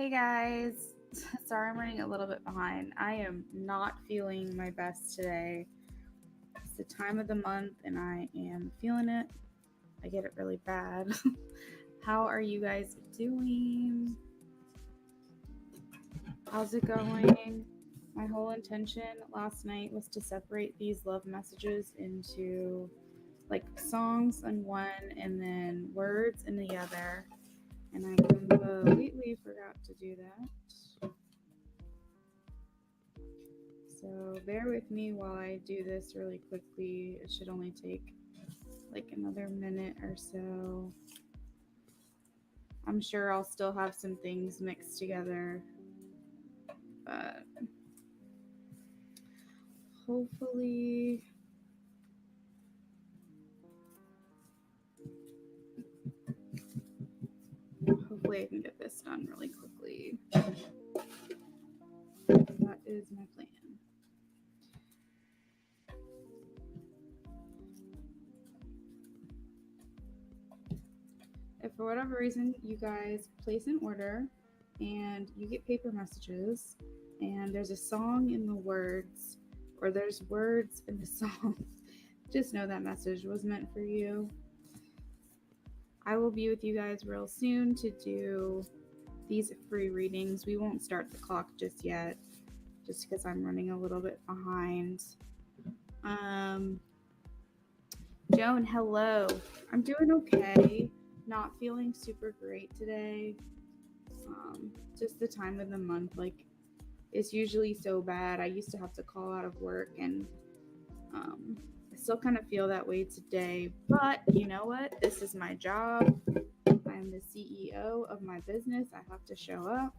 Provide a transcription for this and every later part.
Hey guys, sorry I'm running a little bit behind. I am not feeling my best today. It's the time of the month and I am feeling it. I get it really bad. How are you guys doing? How's it going? My whole intention last night was to separate these love messages into like songs in one and then words in the other. And I completely forgot to do that. So bear with me while I do this really quickly. It should only take like another minute or so. I'm sure I'll still have some things mixed together, but hopefully I can get this done really quickly. That is my plan. If for whatever reason you guys place an order and you get paper messages and there's a song in the words or there's words in the song, just know that message was meant for you. I will be with you guys real soon to do these free readings. We won't start the clock just yet, just because I'm running a little bit behind. Joan, hello. I'm doing okay. Not feeling super great today. Just the time of the month, like it's usually so bad. I used to have to call out of work, and I still kind of feel that way today. But you know what? This is my job. I'm the CEO of my business. I have to show up.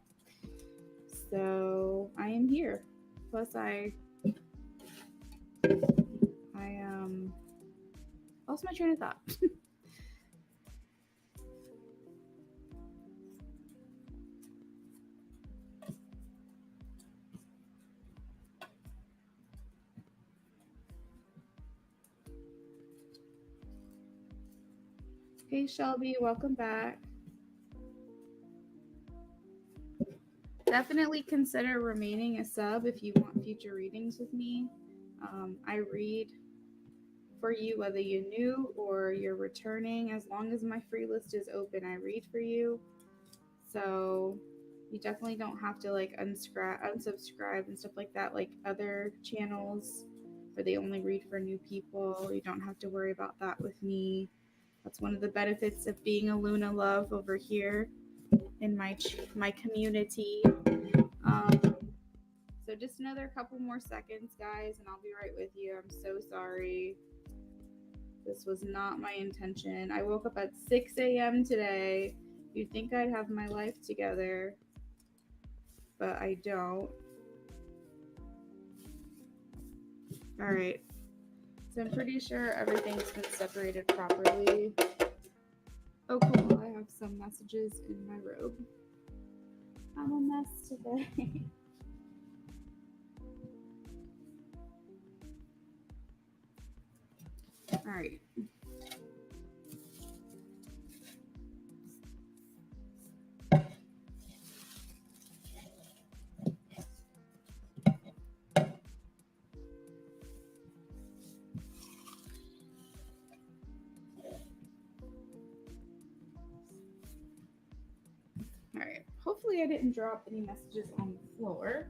So I am here. Plus I lost my train of thought. Hey Shelby, welcome back. Definitely consider remaining a sub if you want future readings with me. I read for you whether you're new or you're returning. As long as my free list is open, I read for you. So you definitely don't have to like unsubscribe and stuff like that, like other channels where they only read for new people. You don't have to worry about that with me. That's one of the benefits of being a Luna Love over here in my community. So just another couple more seconds, guys, and I'll be right with you. I'm so sorry. This was not my intention. I woke up at 6 a.m. today. You'd think I'd have my life together, but I don't. All right. So I'm pretty sure everything's been separated properly. Oh, cool. I have some messages in my robe. I'm a mess today. All right. All right. Hopefully I didn't drop any messages on the floor.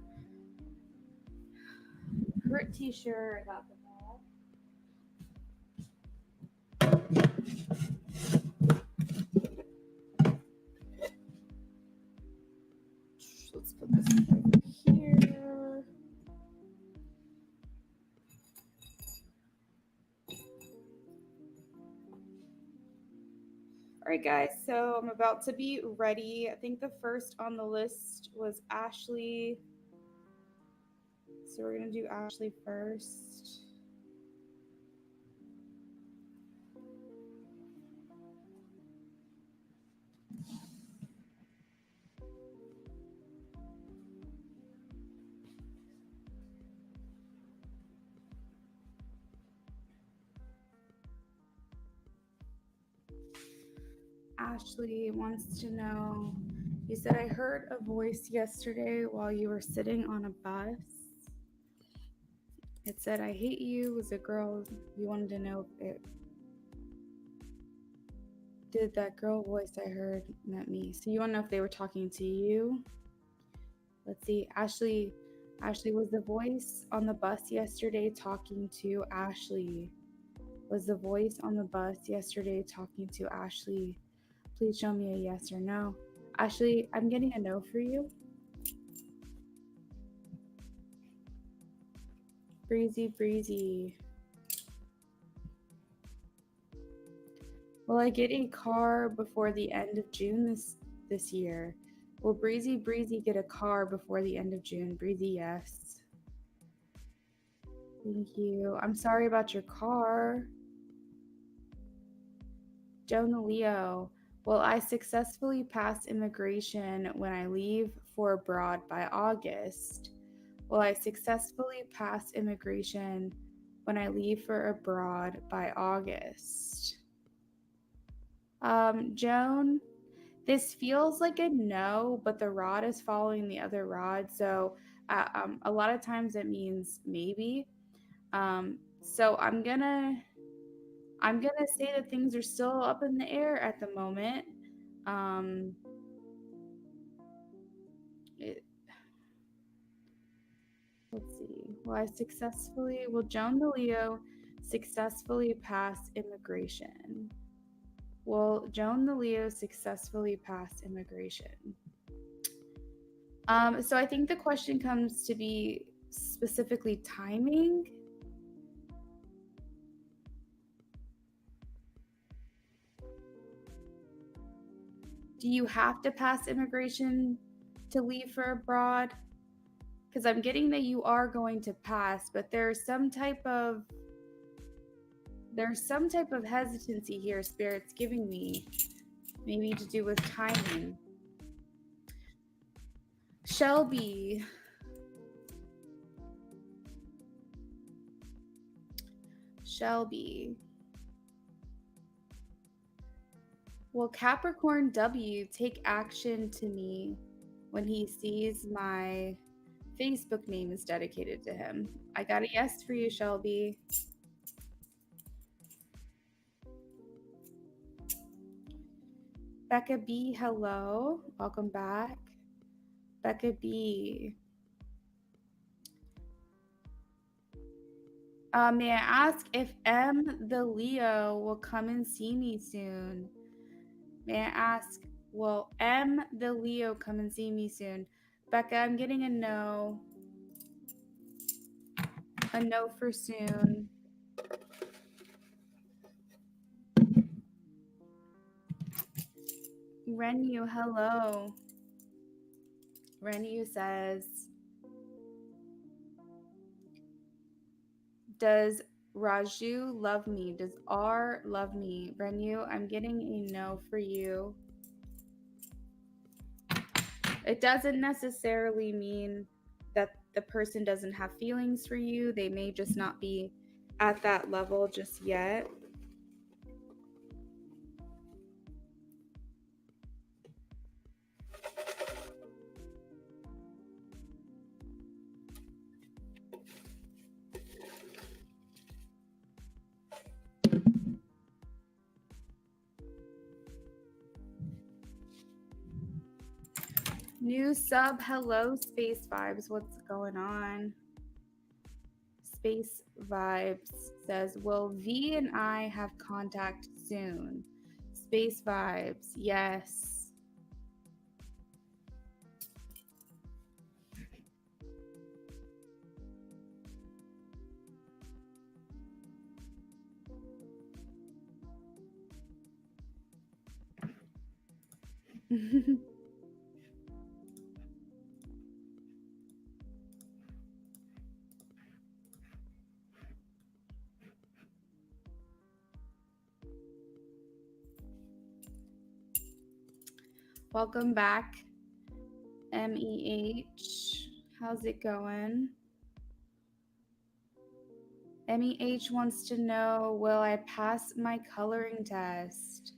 Pretty sure I got them all. Let's put this over here. All right, guys, so I'm about to be ready. I think the first on the list was Ashley. So we're going to do Ashley first. Ashley wants to know, You said, I heard a voice yesterday while you were sitting on a bus. It said, I hate you. Was a girl. You wanted to know if it did that girl voice I heard meant me. So you want to know if they were talking to you? Let's see. Ashley was the voice on the bus yesterday talking to Ashley. Was the voice on the bus yesterday talking to Ashley? Please show me a yes or no. Ashley, I'm getting a no for you. Breezy. Will I get a car before the end of June this year? Will Breezy get a car before the end of June? Breezy, yes. Thank you. I'm sorry about your car. Jonah Leo, will I successfully pass immigration when I leave for abroad by August? Will I successfully pass immigration when I leave for abroad by August? Joan, this feels like a no, but the rod is following the other rod. So a lot of times it means maybe. So I'm gonna say that things are still up in the air at the moment. It, let's see. Will Joan the Leo successfully pass immigration? Will Joan the Leo successfully pass immigration? So I think the question comes to be specifically timing. Do you have to pass immigration to leave for abroad? Because I'm getting that you are going to pass, but there's some type of hesitancy here, Spirit's giving me, maybe to do with timing. Shelby. Will Capricorn W take action to me when he sees my Facebook name is dedicated to him? I got a yes for you, Shelby. Becca B, hello. Welcome back. Becca B. May I ask if M the Leo will come and see me soon? May I ask, will M the Leo come and see me soon? Becca, I'm getting a no. A no for soon. Renu, hello. Renu says, does Raju love me? Does R love me? Renu, I'm getting a no for you. It doesn't necessarily mean that the person doesn't have feelings for you. They may just not be at that level just yet. New sub, hello, Space Vibes. What's going on? Space Vibes says, will V and I have contact soon? Space Vibes, yes. Welcome back, MEH. How's it going? MEH wants to know, will I pass my coloring test?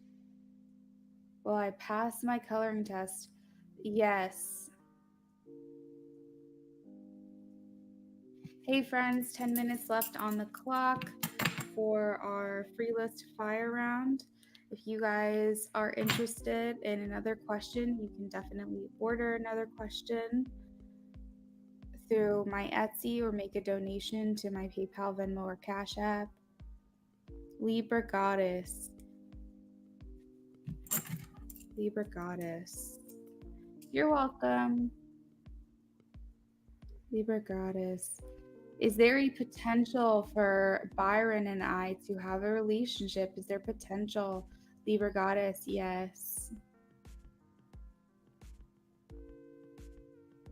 Will I pass my coloring test? Yes. Hey friends, 10 minutes left on the clock for our free list fire round. If you guys are interested in another question, you can definitely order another question through my Etsy or make a donation to my PayPal, Venmo, or Cash App. Libra Goddess. Libra Goddess. You're welcome. Libra Goddess. Is there a potential for Byron and I to have a relationship? Is there potential? Libra Goddess, yes.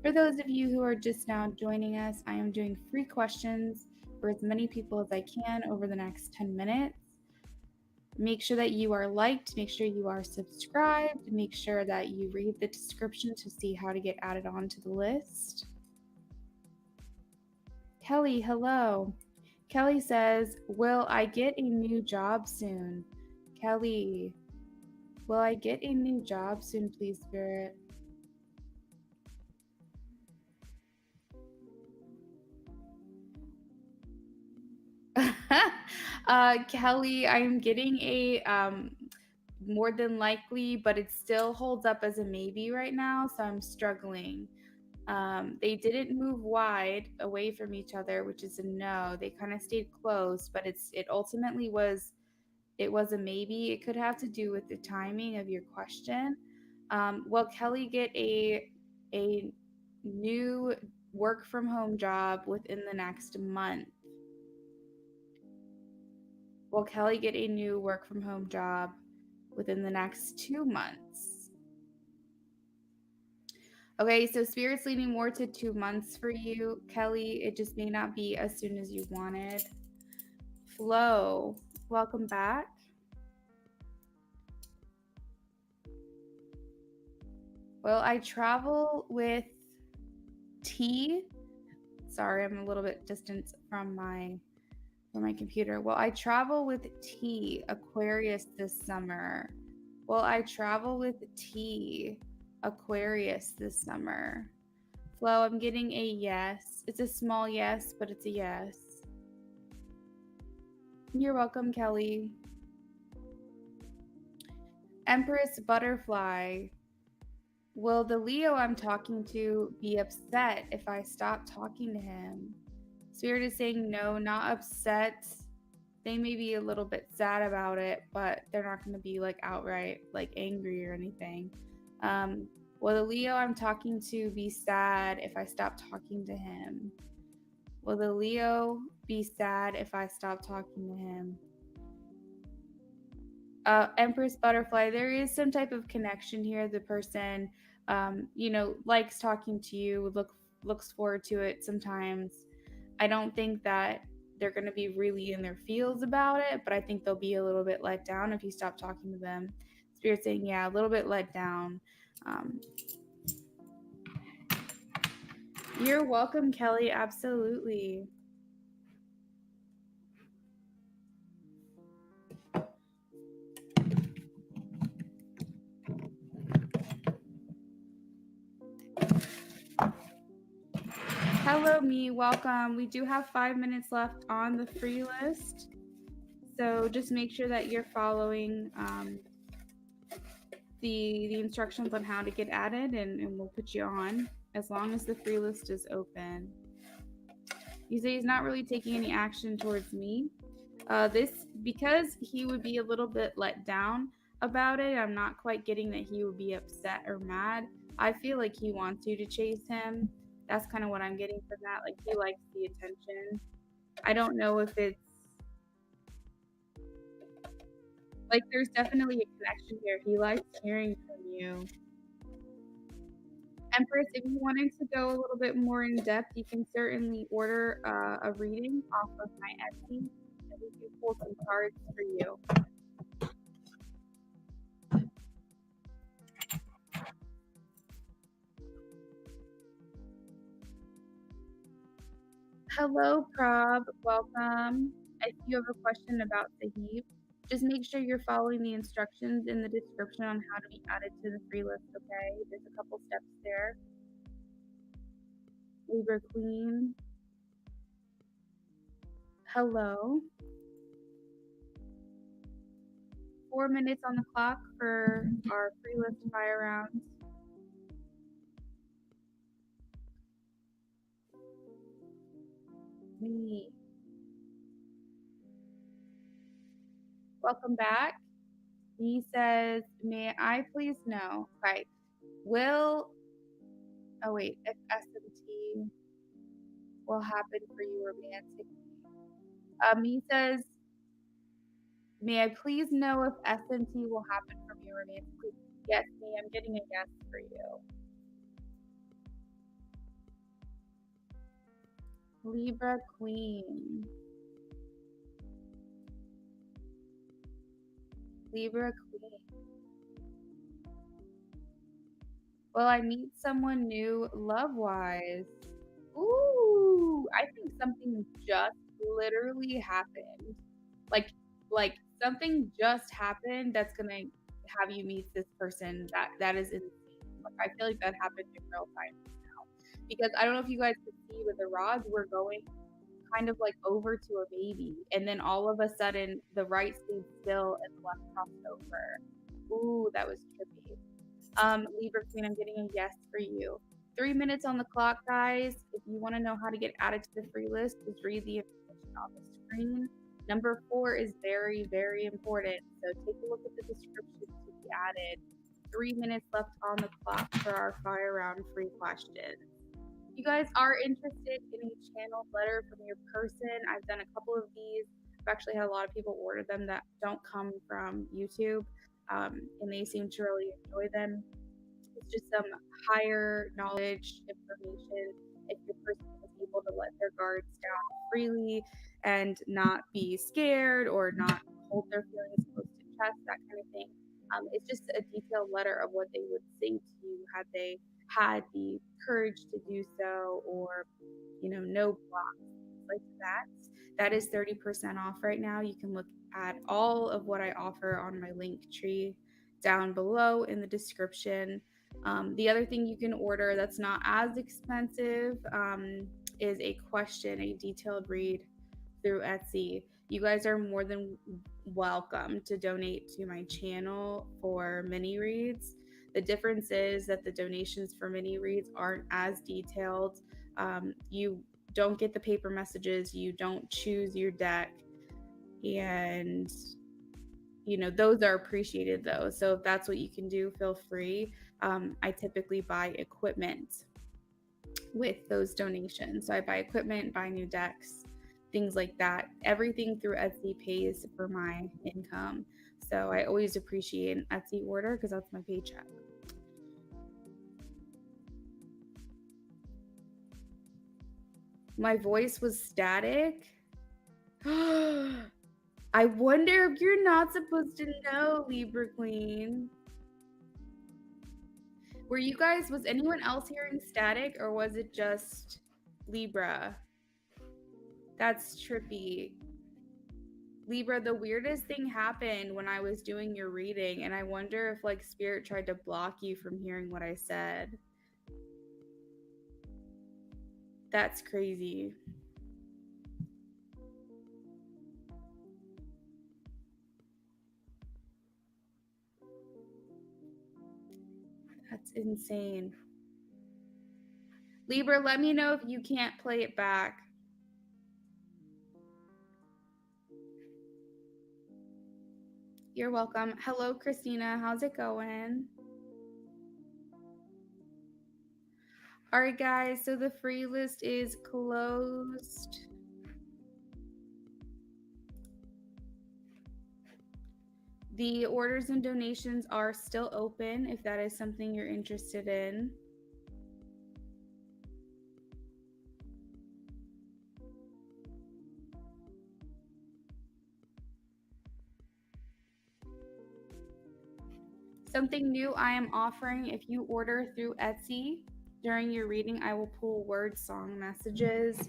For those of you who are just now joining us, I am doing free questions for as many people as I can over the next 10 minutes. Make sure that you are liked, make sure you are subscribed, make sure that you read the description to see how to get added onto the list. Kelly, hello. Kelly says, will I get a new job soon? Kelly, will I get a new job soon, please, Spirit? Kelly, I'm getting a more than likely, but it still holds up as a maybe right now, so I'm struggling. They didn't move wide away from each other, which is a no. They kind of stayed close, but it ultimately was a maybe. It could have to do with the timing of your question. Will Kelly get a new work from home job within the next month? Will Kelly get a new work from home job within the next 2 months? Okay, so Spirit's leaning more to 2 months for you, Kelly. It just may not be as soon as you wanted. Flo, welcome back. Will I travel with T? Sorry, I'm a little bit distant from my computer. Will I travel with T, Aquarius, this summer? Will I travel with T, Aquarius, this summer? Flo, I'm getting a yes. It's a small yes, but it's a yes. You're welcome, Kelly. Empress Butterfly. Will the Leo I'm talking to be upset if I stop talking to him? Spirit is saying no, not upset. They may be a little bit sad about it, but they're not going to be like outright like angry or anything. Will the Leo I'm talking to be sad if I stop talking to him? Will the Leo be sad if I stop talking to him? Empress Butterfly, there is some type of connection here. The person, likes talking to you, looks forward to it sometimes. I don't think that they're going to be really in their feels about it, but I think they'll be a little bit let down if you stop talking to them. Spirit saying, yeah, a little bit let down. You're welcome, Kelly. Absolutely. Hello, me. Welcome. We do have 5 minutes left on the free list. So just make sure that you're following the instructions on how to get added, and we'll put you on as long as the free list is open. You say he's not really taking any action towards me. This, because he would be a little bit let down about it, I'm not quite getting that he would be upset or mad. I feel like he wants you to chase him. That's kind of what I'm getting from that. Like, he likes the attention. I don't know if it's like there's definitely a connection here. He likes hearing from you. Empress, if you wanted to go a little bit more in depth, you can certainly order a reading off of my Etsy, and we can pull some cards for you. Hello, Prab. Welcome. If you have a question about Sahib. Just make sure you're following the instructions in the description on how to be added to the free list, okay? There's a couple steps there. Libra Queen. Hello. 4 minutes on the clock for our free list fire rounds. Me. Welcome back. He says, may I please know? Okay. Will, oh wait, if SMT will happen for you romantically. He says, may I please know if SMT will happen for me romantically? Yes, me, I'm getting a yes for you. Libra Queen. Libra Queen. Will I meet someone new love-wise? Ooh, I think something just literally happened. Like something just happened that's gonna have you meet this person. That is insane. Like I feel like that happened in real time now. Because I don't know if you guys could see with the rods, we're going kind of like over to a baby, and then all of a sudden the right stayed still and the left crossed over. Ooh, that was trippy. Libra Queen, I'm getting a yes for you. 3 minutes on the clock, guys. If you want to know how to get added to the free list, just read the information on the screen. Number 4 is very, very important. So take a look at the description to be added. 3 minutes left on the clock for our fire round free questions. If you guys are interested in a channeled letter from your person, I've done a couple of these. I've actually had a lot of people order them that don't come from YouTube, and they seem to really enjoy them. It's just some higher knowledge information. If your person is able to let their guards down freely and not be scared or not hold their feelings close to chest, that kind of thing. It's just a detailed letter of what they would say to you had they had the courage to do so, or no blocks, like that. That is 30% off right now. You can look at all of what I offer on my link tree down below in the description. The other thing you can order that's not as expensive is a detailed read through Etsy. You guys are more than welcome to donate to my channel for mini reads. The difference is that the donations for mini reads aren't as detailed. You don't get the paper messages, you don't choose your deck, and those are appreciated though. So if that's what you can do, feel free. I typically buy equipment with those donations. So I buy equipment, buy new decks, things like that. Everything through Etsy pays for my income. So I always appreciate an Etsy order because that's my paycheck. My voice was static. I wonder if you're not supposed to know, Libra Queen. Was anyone else hearing static, or was it just Libra? That's trippy. Libra, the weirdest thing happened when I was doing your reading, and I wonder if like Spirit tried to block you from hearing what I said. That's crazy. That's insane. Libra, let me know if you can't play it back. You're welcome. Hello, Christina. How's it going? All right, guys. So the free list is closed. The orders and donations are still open if that is something you're interested in. Something new I am offering: if you order through Etsy during your reading, I will pull word song messages.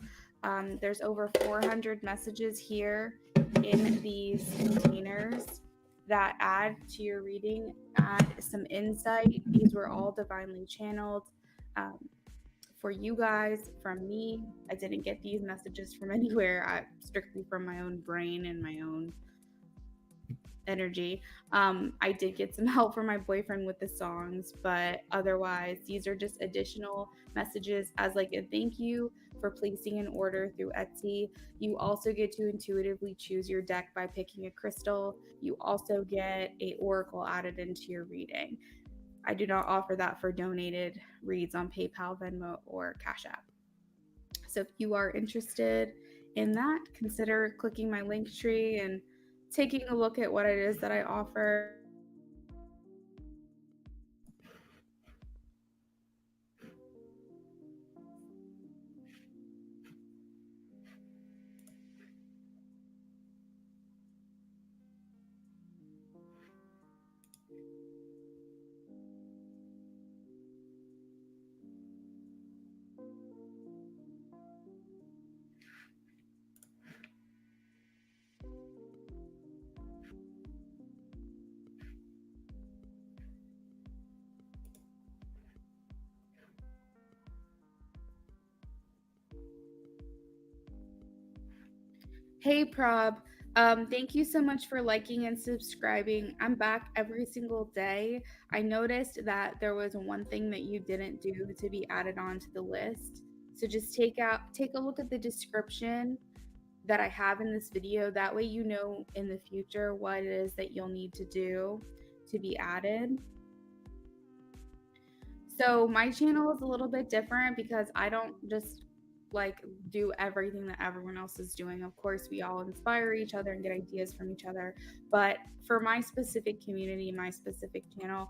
There's over 400 messages here in these containers. that add to your reading, add some insight. These were all divinely channeled. Um, for you guys, from me. I didn't get these messages from anywhere, strictly from my own brain and my own energy. I did get some help from my boyfriend with the songs, but otherwise, these are just additional messages as like a thank you for placing an order through Etsy. You also get to intuitively choose your deck by picking a crystal. You also get a oracle added into your reading. I do not offer that for donated reads on PayPal, Venmo, or Cash App. So if you are interested in that, consider clicking my link tree and taking a look at what it is that I offer. Hey, Prob. Thank you so much for liking and subscribing. I'm back every single day. I noticed that there was one thing that you didn't do to be added onto the list. So just take a look at the description that I have in this video. That way you know in the future what it is that you'll need to do to be added. So my channel is a little bit different because I don't just like do everything that everyone else is doing. Of course, we all inspire each other and get ideas from each other. But for my specific community, my specific channel,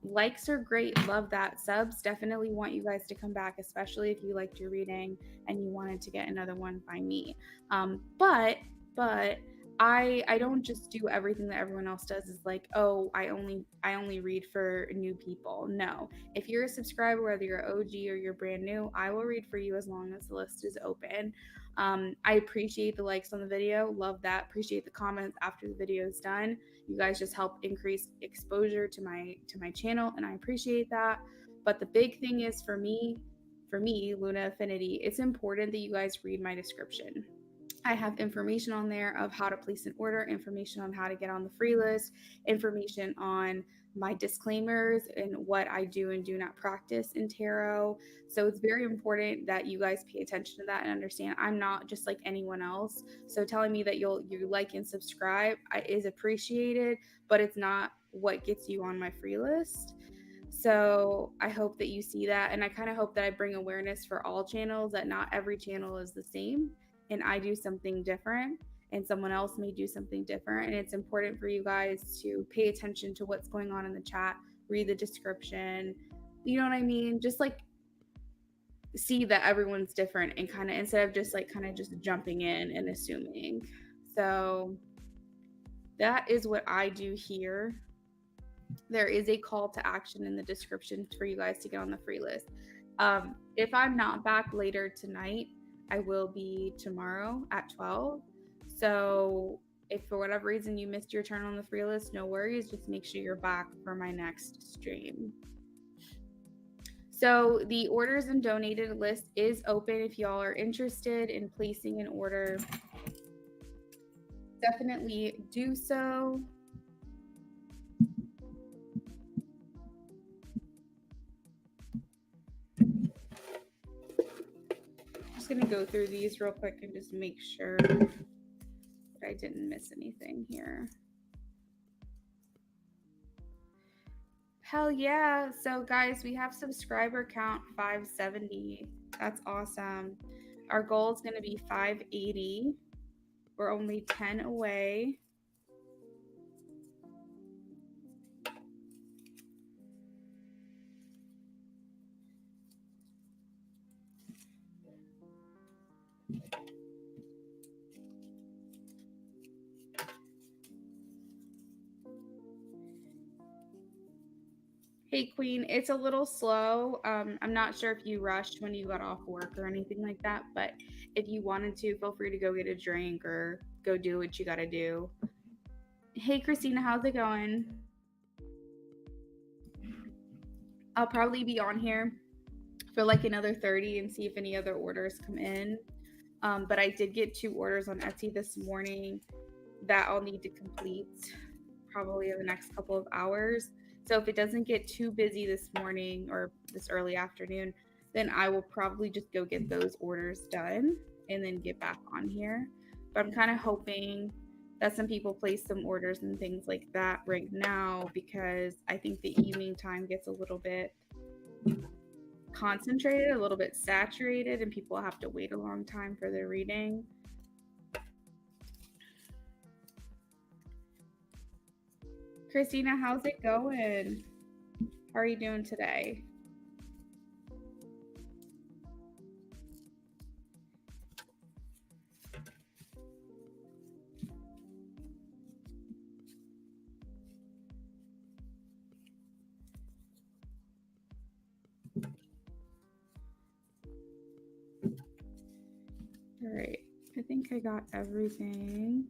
likes are great. Love that. Subs, definitely want you guys to come back, especially if you liked your reading and you wanted to get another one by me. But I don't just do everything that everyone else does. Is like, oh, I only read for new people. No, if you're a subscriber, whether you're OG or you're brand new, I will read for you as long as the list is open. I appreciate the likes on the video. Love that. Appreciate the comments after the video is done. You guys just help increase exposure to my channel, and I appreciate that. But the big thing is for me, Luna Affinity, it's important that you guys read my description. I have information on there of how to place an order, information on how to get on the free list, information on my disclaimers and what I do and do not practice in tarot. So it's very important that you guys pay attention to that and understand I'm not just like anyone else. So telling me that you like and subscribe is appreciated, but it's not what gets you on my free list. So I hope that you see that. And I kind of hope that I bring awareness for all channels, that not every channel is the same. And I do something different, and someone else may do something different. And it's important for you guys to pay attention to what's going on in the chat, read the description. You know what I mean? Just like see that everyone's different and kind of instead of just like kind of just jumping in and assuming. So that is what I do here. There is a call to action in the description for you guys to get on the free list. If I'm not back later tonight, I will be tomorrow at 12. So if for whatever reason you missed your turn on the free list, no worries. Just make sure you're back for my next stream. So the orders and donated list is open if y'all are interested in placing an order. Definitely do so. Just gonna go through these real quick and just make sure that I didn't miss anything here. Hell yeah. So guys, we have subscriber count 570. That's awesome. Our goal is going to be 580. We're only 10 away. Hey Queen, it's a little slow. I'm not sure if you rushed when you got off work or anything like that, but if you wanted to, feel free to go get a drink or go do what you got to do. Hey, Christina, how's it going? I'll probably be on here for like another 30 and see if any other orders come in. But I did get 2 orders on Etsy this morning that I'll need to complete probably in the next couple of hours. So if it doesn't get too busy this morning or this early afternoon, then I will probably just go get those orders done and then get back on here. But I'm kind of hoping that some people place some orders and things like that right now, because I think the evening time gets a little bit concentrated, a little bit saturated, and people have to wait a long time for their reading. Christina, how's it going? How are you doing today? All right, I think I got everything.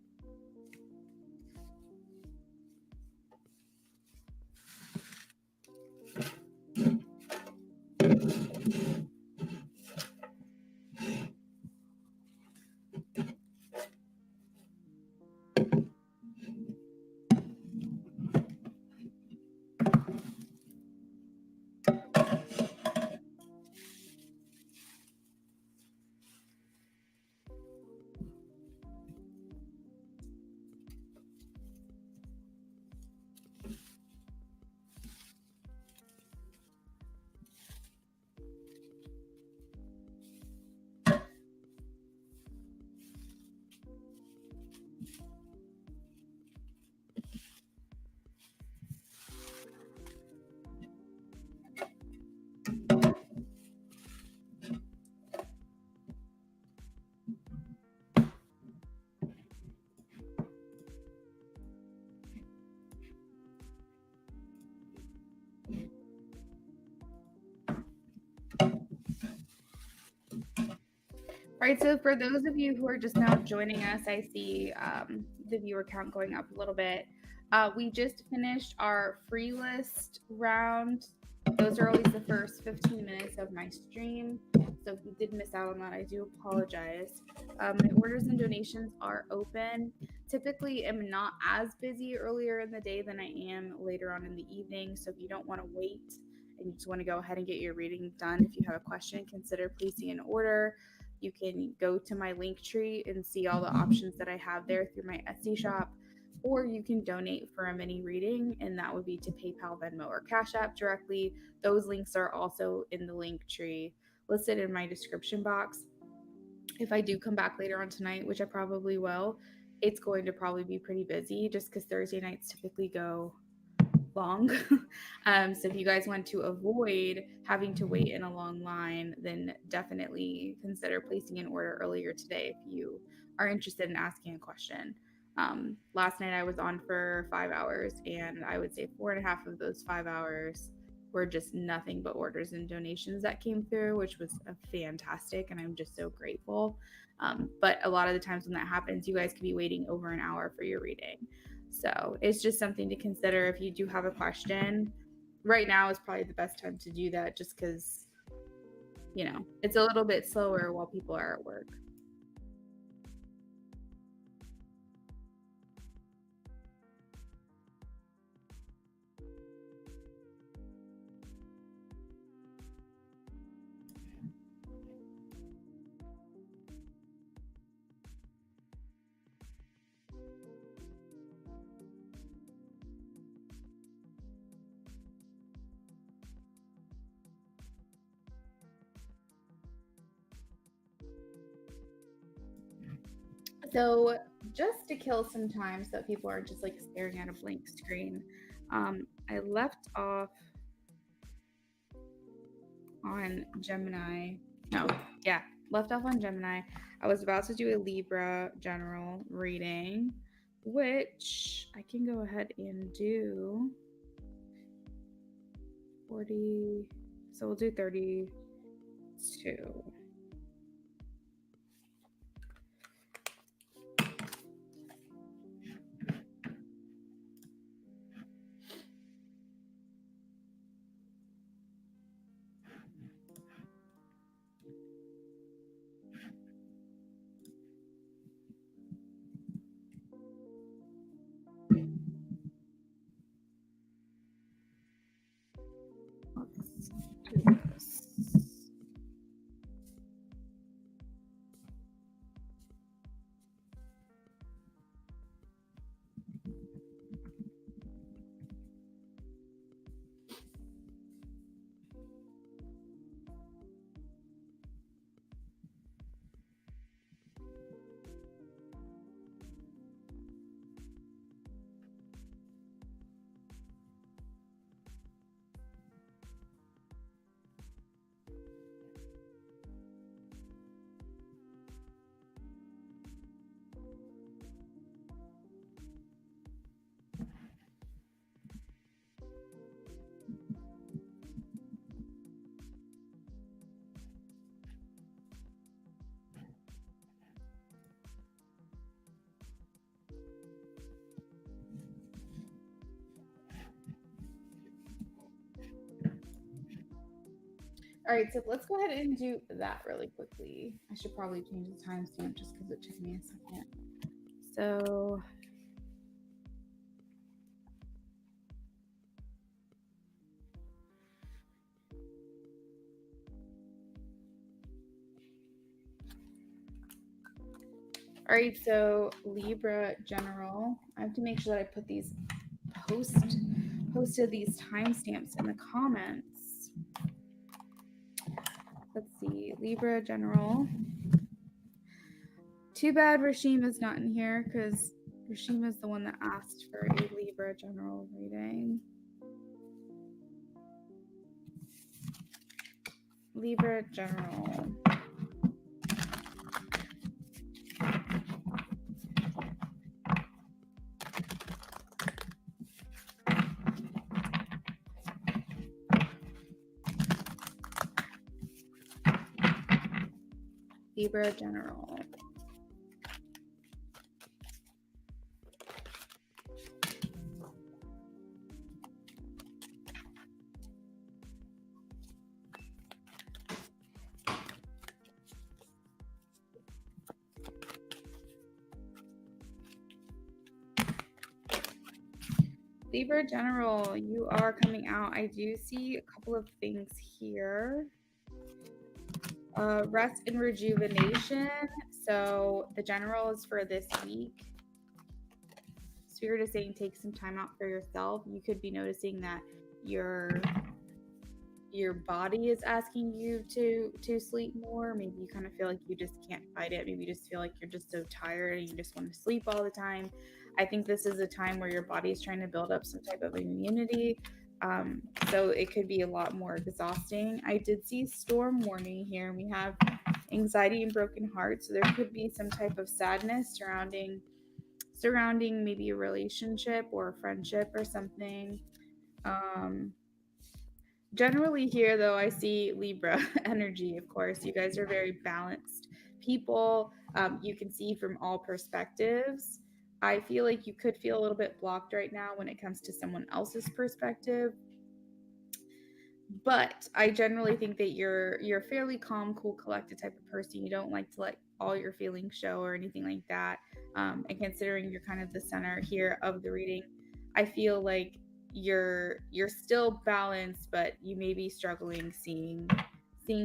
All right, so for those of you who are just now joining us, I see the viewer count going up a little bit. We just finished our free list round. Those are always the first 15 minutes of my stream. So if you did miss out on that, I do apologize. My orders and donations are open. Typically, I'm not as busy earlier in the day than I am later on in the evening. So if you don't want to wait and you just want to go ahead and get your reading done, if you have a question, consider placing an order. You can go to my link tree and see all the options that I have there through my Etsy shop, or you can donate for a mini reading, and that would be to PayPal, Venmo, or Cash App directly. Those links are also in the link tree listed in my description box. If I do come back later on tonight, which I probably will, it's going to probably be pretty busy just because Thursday nights typically go long. So if you guys want to avoid having to wait in a long line, then definitely consider placing an order earlier today if you are interested in asking a question. Last night I was on for 5 hours, and I would say 4.5 of those 5 hours were just nothing but orders and donations that came through, which was fantastic, and I'm just so grateful. But a lot of the times when that happens, you guys could be waiting over an hour for your reading. So it's just something to consider if you do have a question. Right now is probably the best time to do that, just because, it's a little bit slower while people are at work. So just to kill some time so that people aren't just like staring at a blank screen, I left off on Gemini. No, yeah, left off on Gemini. I was about to do a Libra General reading, which I can go ahead and do 40. So we'll do 32. All right, so let's go ahead and do that really quickly. I should probably change the timestamp just because it took me a second. So all right, so Libra General. I have to make sure that I put these posted these timestamps in the comments. Let's see, Libra General. Too bad Rashim is not in here because Rashim is the one that asked for a Libra General reading. Libra General. Libra General. Libra General, you are coming out. I do see a couple of things here. Rest and rejuvenation. So the general is for this week. Spirit is saying take some time out for yourself. You could be noticing that your body is asking you to sleep more. Maybe you kind of feel like you just can't fight it. Maybe you just feel like you're just so tired and you just want to sleep all the time. I think this is a time where your body is trying to build up some type of immunity. So it could be a lot more exhausting. I did see storm warning here. We have anxiety and broken hearts. So there could be some type of sadness surrounding maybe a relationship or a friendship or something. Generally here though, I see Libra energy. Of course, you guys are very balanced people. You can see from all perspectives. I feel like you could feel a little bit blocked right now when it comes to someone else's perspective, but I generally think that you're a fairly calm, cool, collected type of person. You don't like to let all your feelings show or anything like that. And considering you're kind of the center here of the reading, I feel like you're still balanced, but you may be struggling seeing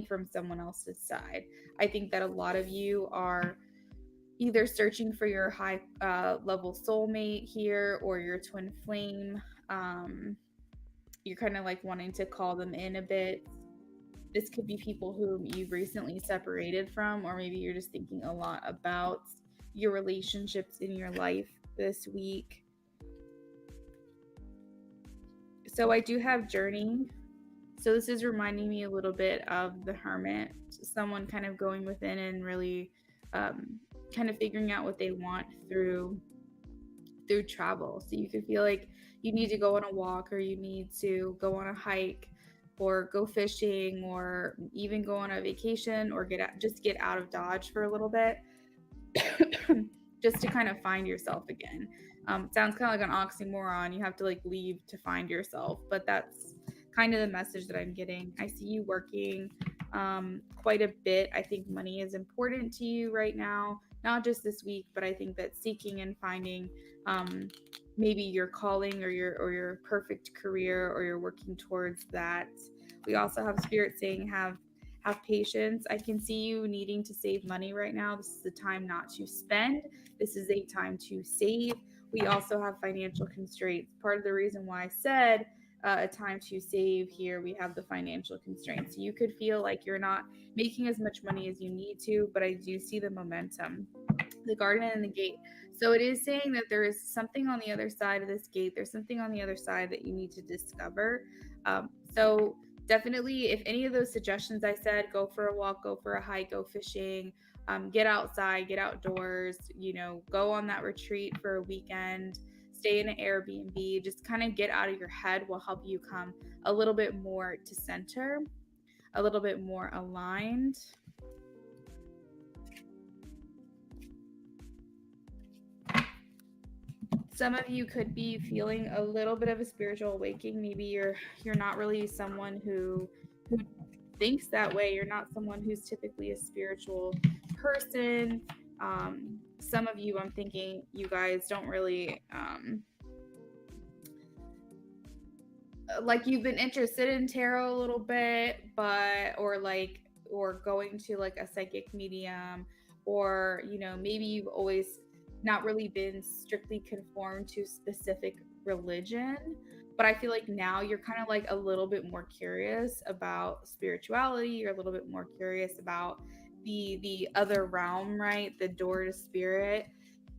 from someone else's side. I think that a lot of you are either searching for your high level soulmate here or your twin flame. You're kind of like wanting to call them in a bit. This could be people whom you've recently separated from, or maybe you're just thinking a lot about your relationships in your life this week. So I do have journeying. So this is reminding me a little bit of the Hermit, someone kind of going within and really kind of figuring out what they want through travel. So you could feel like you need to go on a walk, or you need to go on a hike, or go fishing, or even go on a vacation, or get out of Dodge for a little bit, just to kind of find yourself again. Sounds kind of like an oxymoron. You have to like leave to find yourself, but that's kind of the message that I'm getting. I see you working quite a bit. I think money is important to you right now, not just this week, but I think that seeking and finding maybe your calling or your perfect career, or you're working towards that. We also have Spirit saying have patience. I can see you needing to save money right now. This is the time not to spend. This is a time to save. We also have financial constraints. Part of the reason why I said a time to save here, we have the financial constraints. So you could feel like you're not making as much money as you need to, but I do see the momentum, the garden and the gate. So it is saying that there is something on the other side of this gate. There's something on the other side that you need to discover. So definitely, if any of those suggestions I said, go for a walk, go for a hike, go fishing, get outside, get outdoors, go on that retreat for a weekend, stay in an Airbnb, just kind of get out of your head, will help you come a little bit more to center, a little bit more aligned. Some of you could be feeling a little bit of a spiritual awakening. Maybe you're not really someone who thinks that way. You're not someone who's typically a spiritual person. Some of you, I'm thinking you guys don't really like, you've been interested in tarot a little bit, but or going to like a psychic medium, or maybe you've always not really been strictly conformed to specific religion, but I feel like now you're kind of like a little bit more curious about spirituality. You're a little bit more curious about the other realm, right? The door to spirit.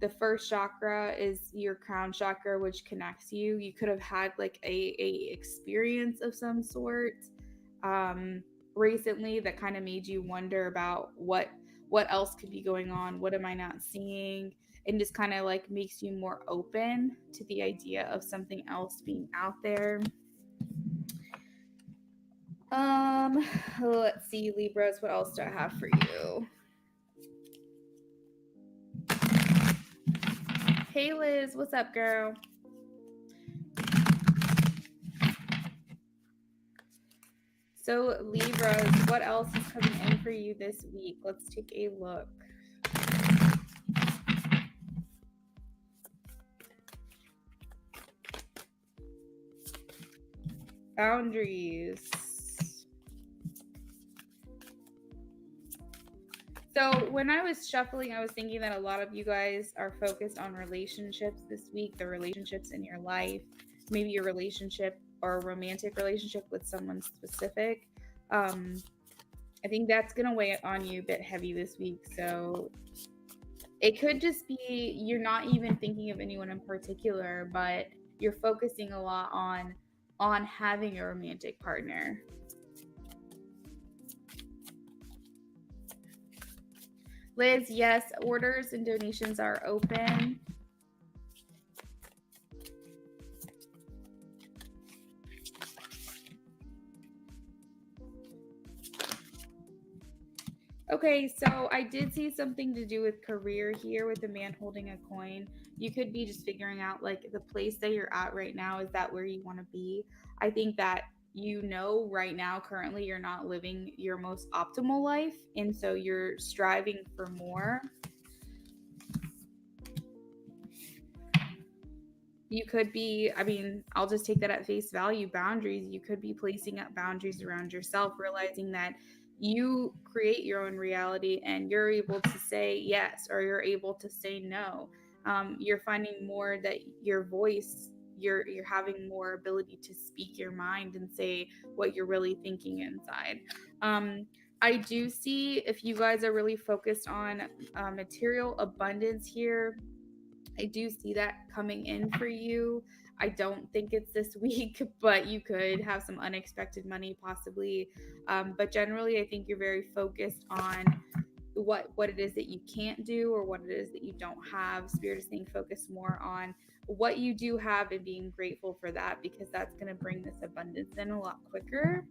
The first chakra is your crown chakra, which connects you. You could have had like a experience of some sort recently that kind of made you wonder about what else could be going on, what am I not seeing, and just kind of like makes you more open to the idea of something else being out there. Let's see, Libras, what else do I have for you? Hey Liz, what's up, girl? So Libras, what else is coming in for you this week? Let's take a look. Boundaries. So when I was shuffling, I was thinking that a lot of you guys are focused on relationships this week, the relationships in your life, maybe your relationship or a romantic relationship with someone specific. I think that's going to weigh on you a bit heavy this week. So it could just be you're not even thinking of anyone in particular, but you're focusing a lot on having a romantic partner. Liz, yes, orders and donations are open. Okay, so I did see something to do with career here with the man holding a coin. You could be just figuring out like the place that you're at right now, is that where you want to be? I think that right now currently you're not living your most optimal life, and so you're striving for more. You could be, I mean, I'll just take that at face value, boundaries. You could be placing up boundaries around yourself, realizing that you create your own reality and you're able to say yes or you're able to say no. You're finding more that your voice, you're having more ability to speak your mind and say what you're really thinking inside. I do see, if you guys are really focused on material abundance here, I do see that coming in for you. I don't think it's this week, but you could have some unexpected money possibly. But generally, I think you're very focused on what it is that you can't do or what it is that you don't have. Spirit is saying focus more on what you do have and being grateful for that, because that's going to bring this abundance in a lot quicker.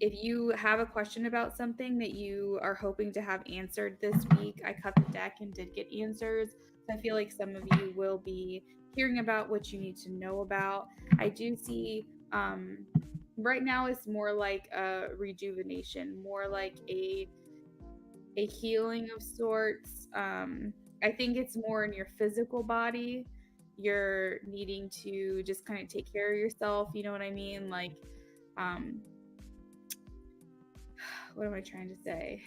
If you have a question about something that you are hoping to have answered this week, I cut the deck and did get answers. So I feel like some of you will be hearing about what you need to know about. I do see right now it's more like a rejuvenation, more like a healing of sorts. I think it's more in your physical body. You're needing to just kind of take care of yourself. You know what I mean? Like, what am I trying to say?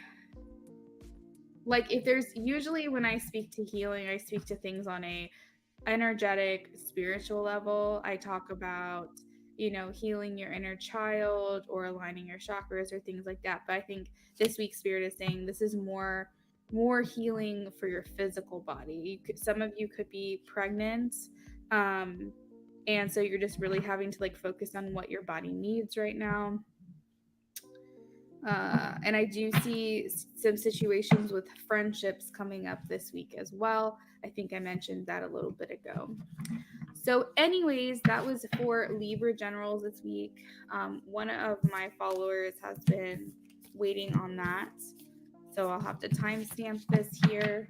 Like, if there's, usually when I speak to healing, I speak to things on a energetic, spiritual level. I talk about, healing your inner child or aligning your chakras or things like that. But I think this week Spirit is saying this is more healing for your physical body. Some of you could be pregnant, and so you're just really having to like focus on what your body needs right now. And I do see some situations with friendships coming up this week as well. I think I mentioned that a little bit ago. So anyways, that was for Libra Generals this week. One of my followers has been waiting on that. So I'll have to timestamp this here.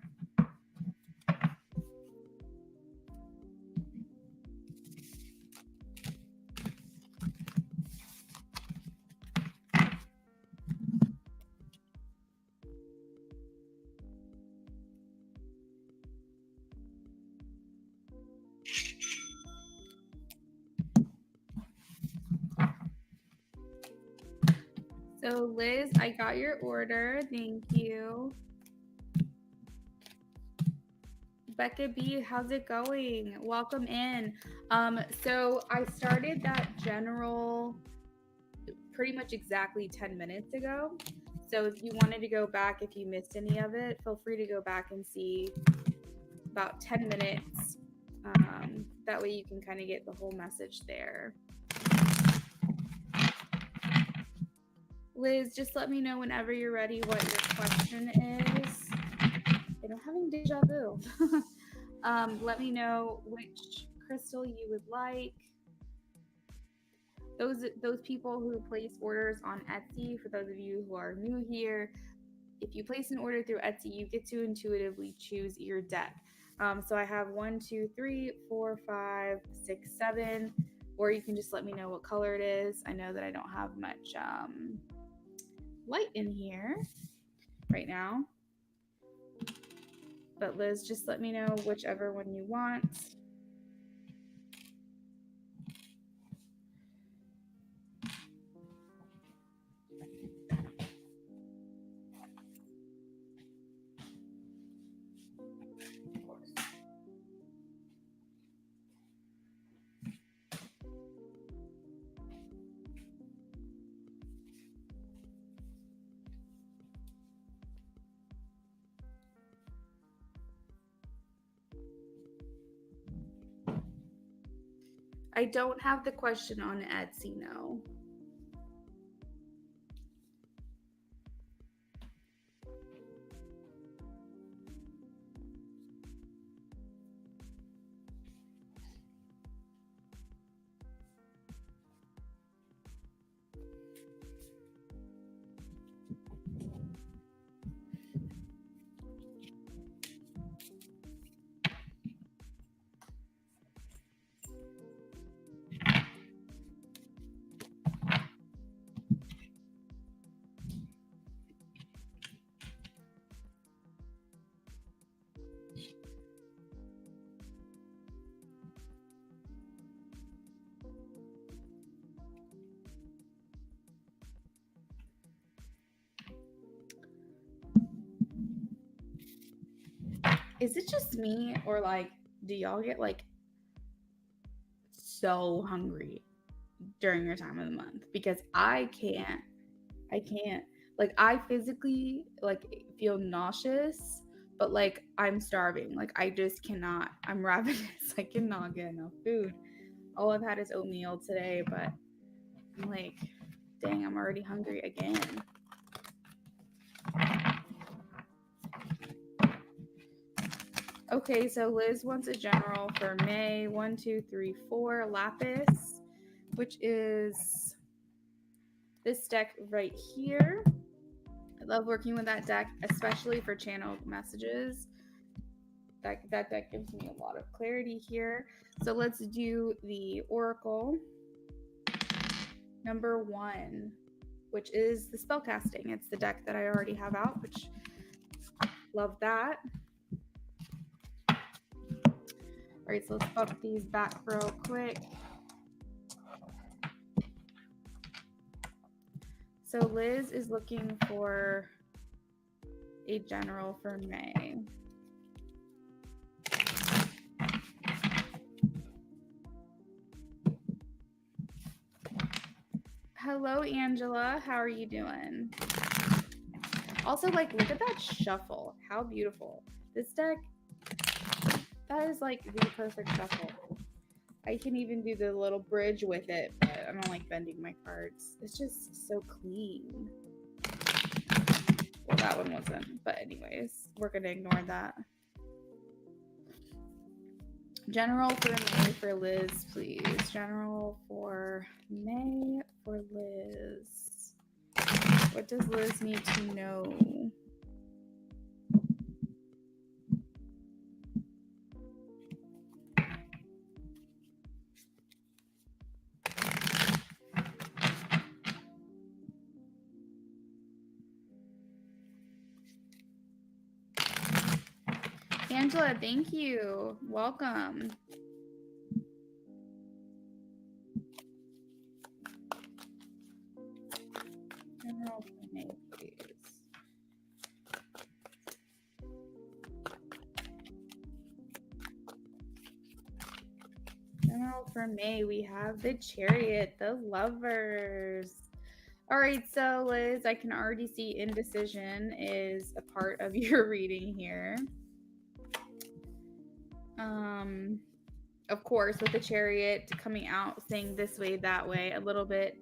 So Liz, I got your order. Thank you. Becca B, how's it going? Welcome in. So I started that general pretty much exactly 10 minutes ago. So if you wanted to go back, if you missed any of it, feel free to go back and see about 10 minutes. That way you can kind of get the whole message there. Liz, just let me know whenever you're ready what your question is. And I'm having deja vu. Let me know which crystal you would like. Those people who place orders on Etsy, for those of you who are new here, if you place an order through Etsy, you get to intuitively choose your deck. So I have 1, 2, 3, 4, 5, 6, 7, or you can just let me know what color it is. I know that I don't have much light in here right now. But Liz, just let me know whichever one you want. I don't have the question on Etsy, no. Is it just me, or like, do y'all get like so hungry during your time of the month? Because I can't. Like, I physically like feel nauseous, but like I'm starving. Like I just cannot. I'm ravenous. I cannot get enough food. All I've had is oatmeal today, but I'm like, dang, I'm already hungry again. Okay, so Liz wants a general for May 1, 2, 3, 4 lapis, which is this deck right here. I love working with that deck, especially for channeled messages. That deck gives me a lot of clarity here. So let's do the Oracle number 1, which is the spellcasting. It's the deck that I already have out, which love that. All right, so let's bump these back real quick. So Liz is looking for a general for May. Hello, Angela. How are you doing? Also, like, look at that shuffle. How beautiful. This deck, that is like the perfect shuffle. I can even do the little bridge with it, but I don't like bending my cards. It's just so clean. Well, that one wasn't, but anyways, we're gonna ignore that. General for May for Liz, please. General for May for Liz. What does Liz need to know? Angela, thank you. Welcome. General General for May, we have the Chariot, the Lovers. All right, so Liz, I can already see indecision is a part of your reading here. Of course, with the Chariot coming out saying this way, that way, a little bit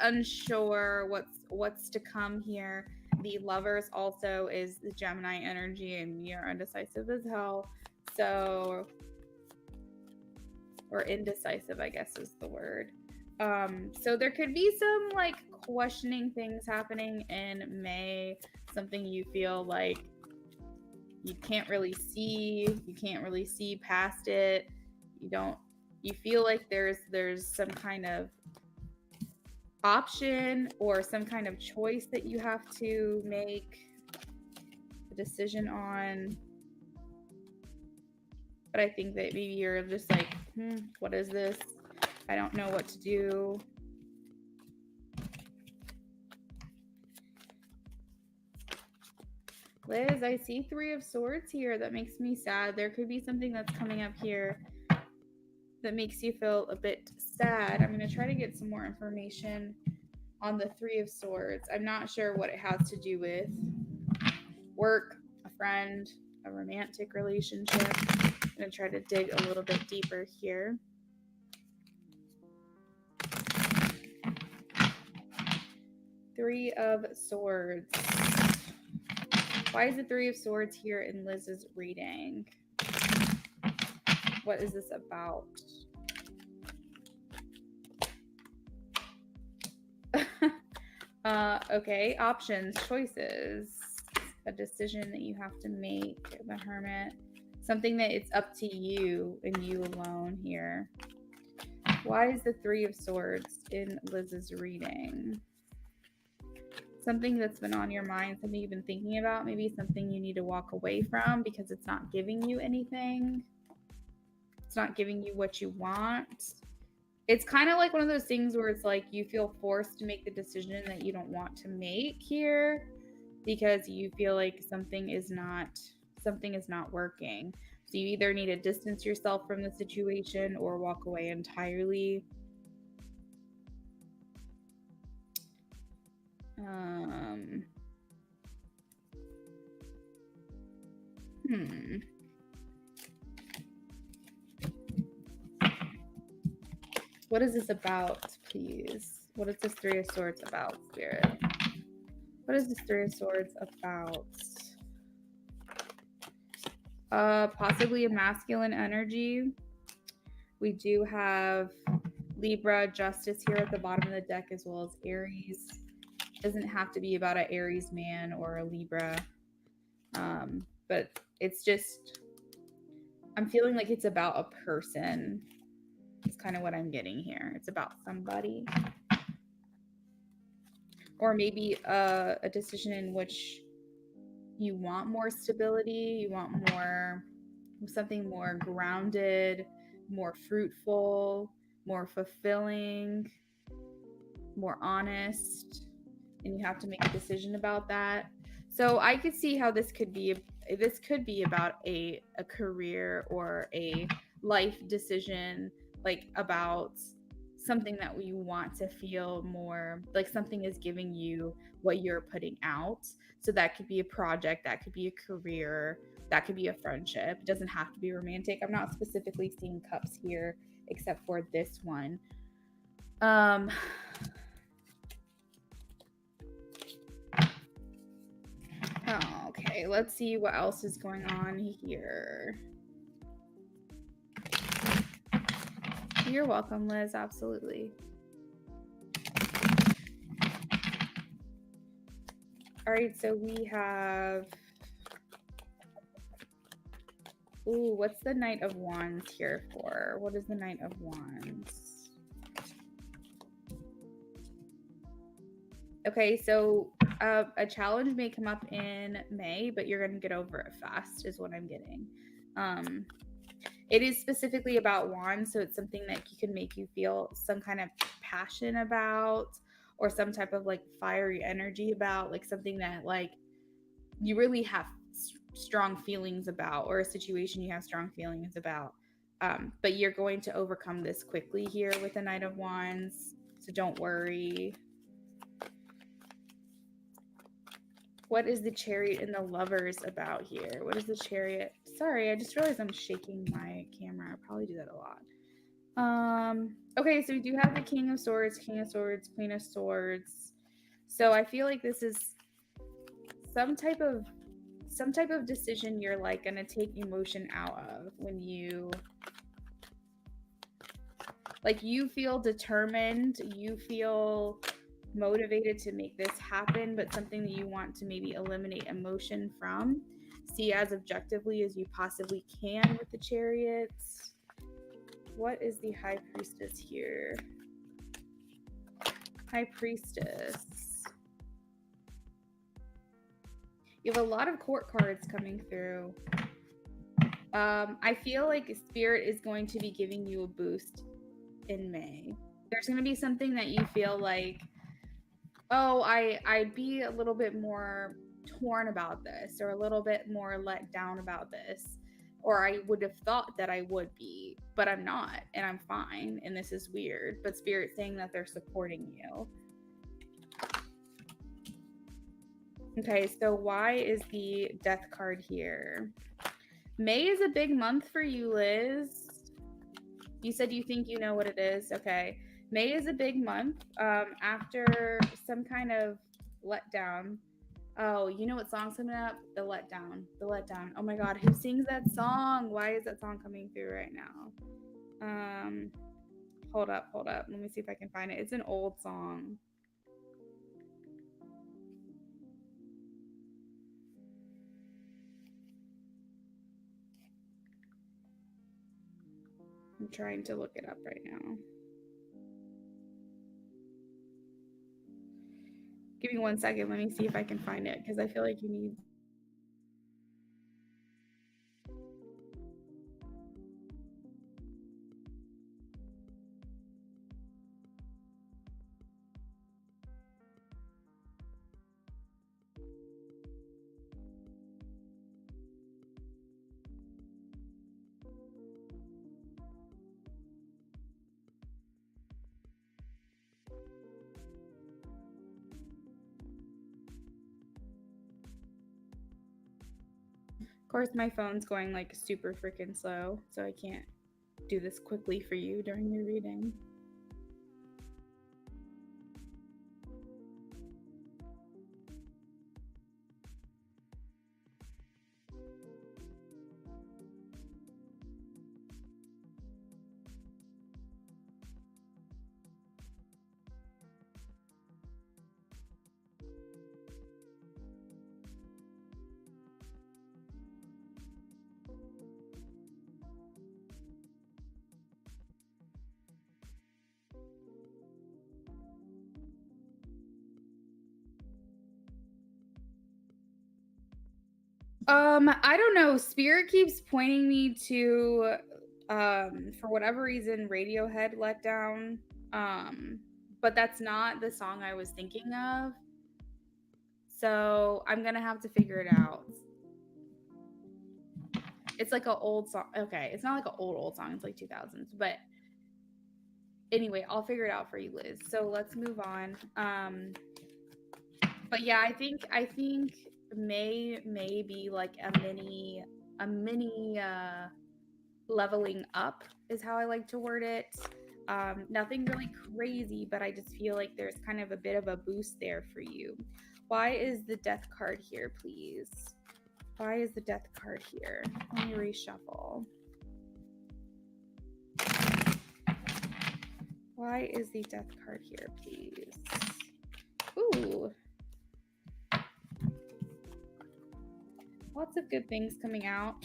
unsure what's to come here. The Lovers also is the Gemini energy, and you're undecisive as hell. So, or indecisive, I guess is the word. So there could be some like questioning things happening in May, something you feel like you can't really see past it. You feel like there's some kind of option or some kind of choice that you have to make a decision on. But I think that maybe you're just like, what is this? I don't know what to do. Liz, I see 3 of Swords here. That makes me sad. There could be something that's coming up here that makes you feel a bit sad. I'm going to try to get some more information on the 3 of Swords. I'm not sure what it has to do with work, a friend, a romantic relationship. I'm going to try to dig a little bit deeper here. Three of Swords. Why is the 3 of Swords here in Liz's reading? What is this about? Okay, options, choices, a decision that you have to make, the Hermit, something that it's up to you and you alone here. Why is the 3 of Swords in Liz's reading? Something that's been on your mind, something you've been thinking about, maybe something you need to walk away from because it's not giving you anything. It's not giving you what you want. It's kind of like one of those things where it's like you feel forced to make the decision that you don't want to make here because you feel like something is not working. So you either need to distance yourself from the situation or walk away entirely. What is this about, please? What is this 3 of Swords about, Spirit? What is this 3 of Swords about? Possibly a masculine energy. We do have Libra, Justice here at the bottom of the deck, as well as Aries. It doesn't have to be about an Aries man or a Libra. But it's just, I'm feeling like it's about a person. It's kind of what I'm getting here. It's about somebody. Or maybe a decision in which you want more stability, you want something more grounded, more fruitful, more fulfilling, more honest, and you have to make a decision about that. So I could see how this could be about a career or a life decision, like about something that you want to feel more like something is giving you what you're putting out. So that could be a project, that could be a career, that could be a friendship. It doesn't have to be romantic. I'm not specifically seeing cups here except for this one. Okay, let's see what else is going on here. You're welcome, Liz. Absolutely. All right, so we have... Ooh, what's the Knight of Wands here for? What is the Knight of Wands? Okay, so a challenge may come up in May, but you're going to get over it fast is what I'm getting. It is specifically about wands, so it's something that can make you feel some kind of passion about, or some type of like fiery energy about, like something that like you really have strong feelings about, or a situation you have strong feelings about. But you're going to overcome this quickly here with the Knight of Wands, so don't worry. What is the Chariot and the Lovers about here? What is the Chariot? Sorry, I just realized I'm shaking my camera. I probably do that a lot. Okay, so we do have the King of Swords, Queen of Swords. So I feel like this is some type of decision you're like gonna take emotion out of when you feel determined, you feel motivated to make this happen, but something that you want to maybe eliminate emotion from. See as objectively as you possibly can with the Chariots. What is the High Priestess here? High Priestess. You have a lot of court cards coming through. I feel like Spirit is going to be giving you a boost in May. There's going to be something that you feel like, oh, I'd be a little bit more torn about this, or a little bit more let down about this, or I would have thought that I would be, but I'm not, and I'm fine, and this is weird. But Spirit's saying that they're supporting you. Okay, so why is the Death card here? May is a big month for you, Liz. You said you think you know what it is. Okay. May is a big month after some kind of letdown. Oh, you know what song's coming up? The Letdown. The Letdown. Oh my God, who sings that song? Why is that song coming through right now? Hold up. Let me see if I can find it. It's an old song. I'm trying to look it up right now. Give me 1 second. Let me see if I can find it, because I feel like you need. Of course, my phone's going like super freaking slow, so I can't do this quickly for you during your reading. I don't know. Spirit keeps pointing me to, for whatever reason, Radiohead Letdown. But that's not the song I was thinking of. So I'm gonna have to figure it out. It's like an old song. Okay, it's not like an old song. It's like 2000s. But anyway, I'll figure it out for you, Liz. So let's move on. But yeah, I think May be like a mini leveling up is how I like to word it. Nothing really crazy, but I just feel like there's kind of a bit of a boost there for you. Why is the Death card here, please? Why is the Death card here? Let me reshuffle. Why is the Death card here, please? Ooh. Lots of good things coming out.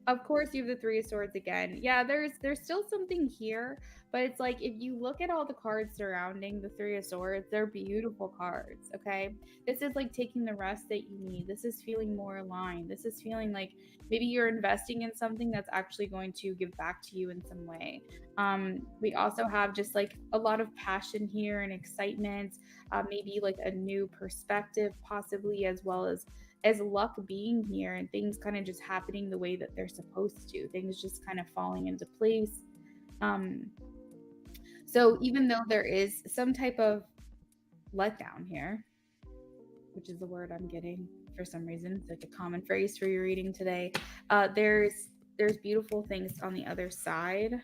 Of course, you have the Three of Swords again. Yeah, there's still something here, but it's like if you look at all the cards surrounding the Three of Swords, they're beautiful cards, okay? This is like taking the rest that you need. This is feeling more aligned. This is feeling like maybe you're investing in something that's actually going to give back to you in some way. We also have just like a lot of passion here and excitement, maybe like a new perspective possibly, as well as as luck being here and things kind of just happening the way that they're supposed to, things just kind of falling into place. So even though there is some type of letdown here, which is the word I'm getting for some reason, it's like a common phrase for your reading today, there's beautiful things on the other side.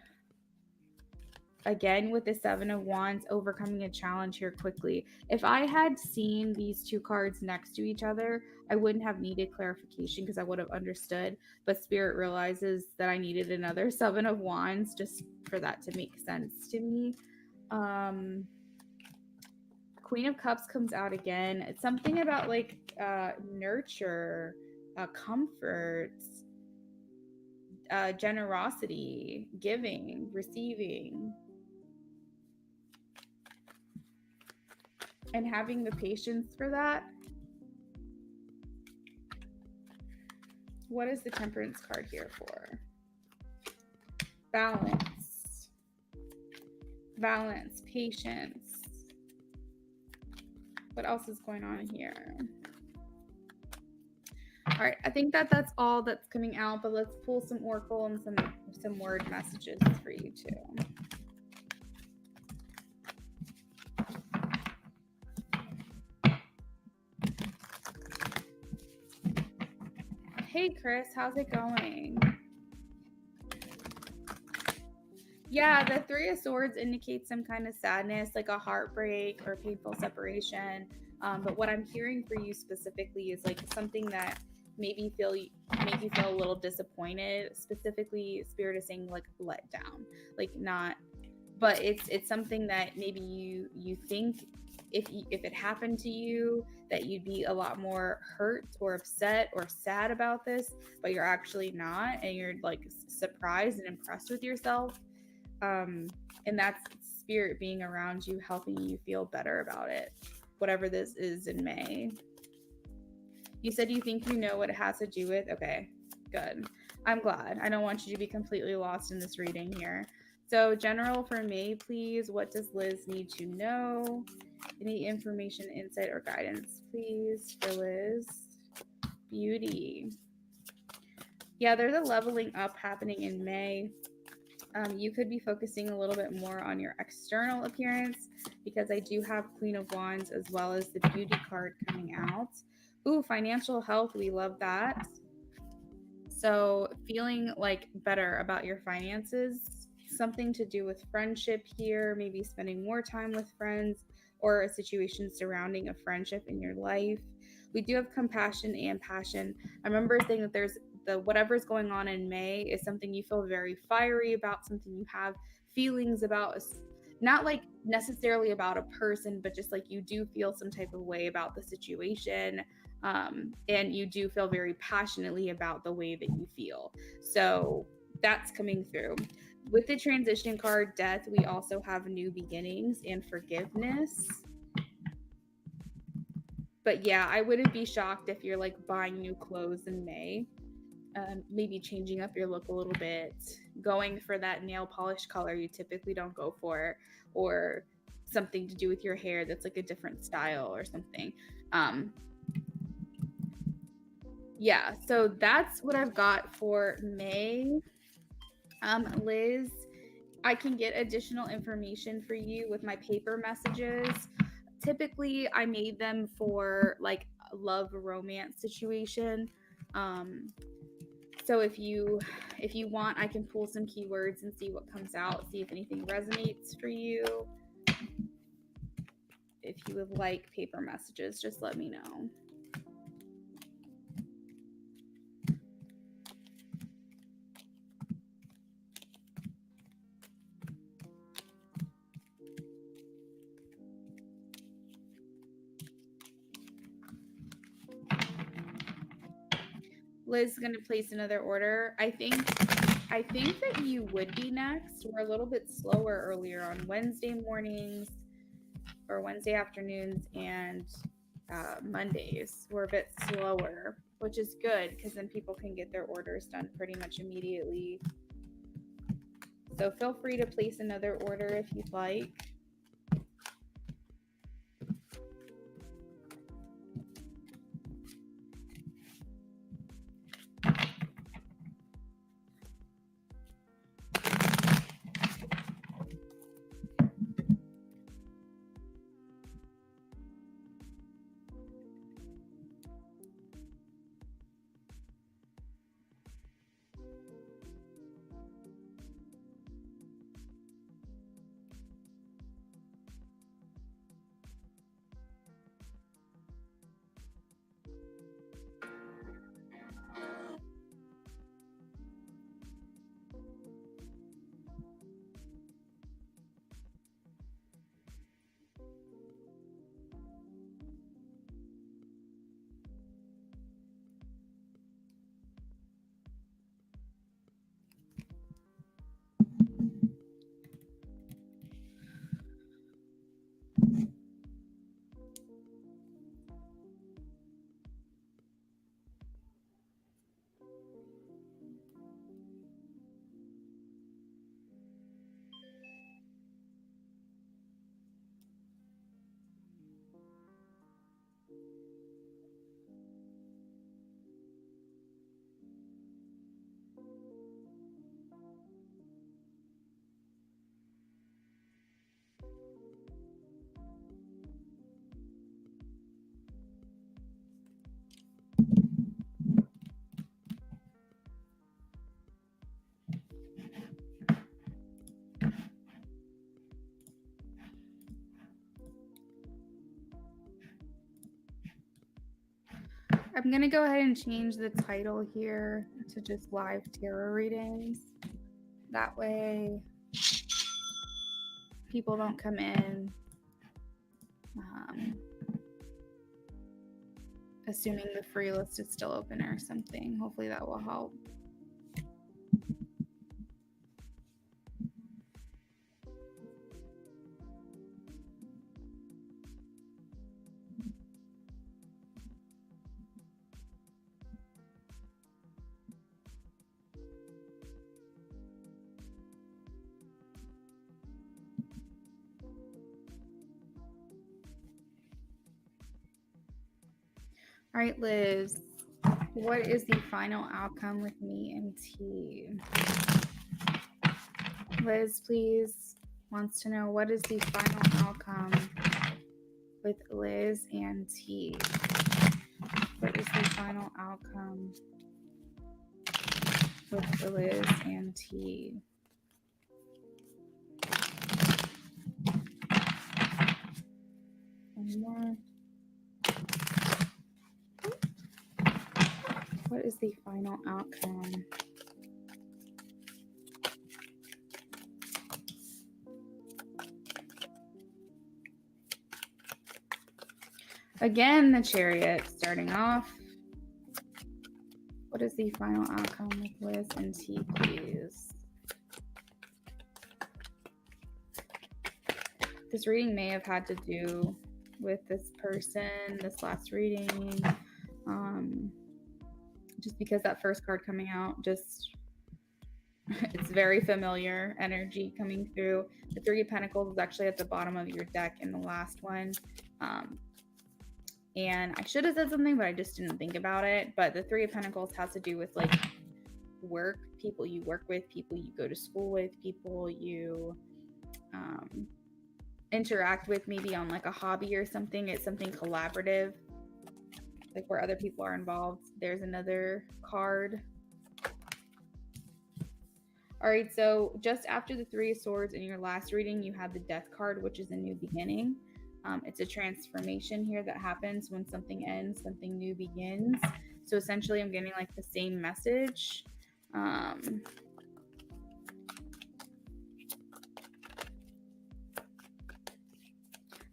Again, with the Seven of Wands, overcoming a challenge here quickly. If I had seen these two cards next to each other, I wouldn't have needed clarification because I would have understood. But Spirit realizes that I needed another Seven of Wands just for that to make sense to me. Queen of Cups comes out again. It's something about like nurture, comfort, generosity, giving, receiving, and having the patience for that. What is the Temperance card here for? Balance, patience. What else is going on here? All right, I think that's all that's coming out, but let's pull some oracle and some word messages for you too. Hey Chris, how's it going? Yeah, the Three of Swords indicates some kind of sadness, like a heartbreak or painful separation. But what I'm hearing for you specifically is like something that make you feel a little disappointed. Specifically, Spirit is saying like let down, like not. But it's something that maybe you think if it happened to you that you'd be a lot more hurt or upset or sad about this, but you're actually not, and you're like surprised and impressed with yourself. And that's Spirit being around you, helping you feel better about it, whatever this is in May. You said you think you know what it has to do with. Okay, good. I'm glad. I don't want you to be completely lost in this reading here. So general for May, please. What does Liz need to know? Any information, insight, or guidance, please, for Liz? Beauty. Yeah, there's a leveling up happening in May. You could be focusing a little bit more on your external appearance because I do have Queen of Wands as well as the Beauty card coming out. Ooh, financial health. We love that. So feeling like better about your finances, something to do with friendship here, maybe spending more time with friends or a situation surrounding a friendship in your life. We do have compassion and passion. I remember saying that there's whatever's going on in May is something you feel very fiery about, something you have feelings about, not like necessarily about a person, but just like you do feel some type of way about the situation. And you do feel very passionately about the way that you feel. So that's coming through. With the transition card, death, we also have new beginnings and forgiveness. But yeah, I wouldn't be shocked if you're like buying new clothes in May. Maybe changing up your look a little bit, going for that nail polish color you typically don't go for, or something to do with your hair that's like a different style or something. Yeah, so that's what I've got for May. Liz, I can get additional information for you with my paper messages. Typically, I made them for like a love romance situation. So if you want, I can pull some keywords and see what comes out, see if anything resonates for you. If you would like paper messages, just let me know. Liz is going to place another order. I think that you would be next. We're a little bit slower earlier on Wednesday mornings or Wednesday afternoons and Mondays. We're a bit slower, which is good because then people can get their orders done pretty much immediately. So feel free to place another order if you'd like. I'm going to go ahead and change the title here to just live tarot readings. That way people don't come in assuming the free list is still open or something. Hopefully that will help. All right, Liz, what is the final outcome with me and T? Liz, please, wants to know what is the final outcome with Liz and T? What is the final outcome with Liz and T? One more. What is the final outcome? Again, the Chariot starting off. What is the final outcome with Liz and T, please? This reading may have had to do with this person, this last reading. Just because that first card coming out, just it's very familiar energy coming through. The Three of Pentacles is actually at the bottom of your deck in the last one. And I should have said something, but I just didn't think about it. But the Three of Pentacles has to do with like work, people you work with, people you go to school with, people you interact with maybe on like a hobby or something. It's something collaborative, like where other people are involved. There's another card. All right, so just after the Three of Swords in your last reading, you had the Death card, which is a new beginning. It's a transformation here that happens when something ends, something new begins. So essentially, I'm getting like the same message.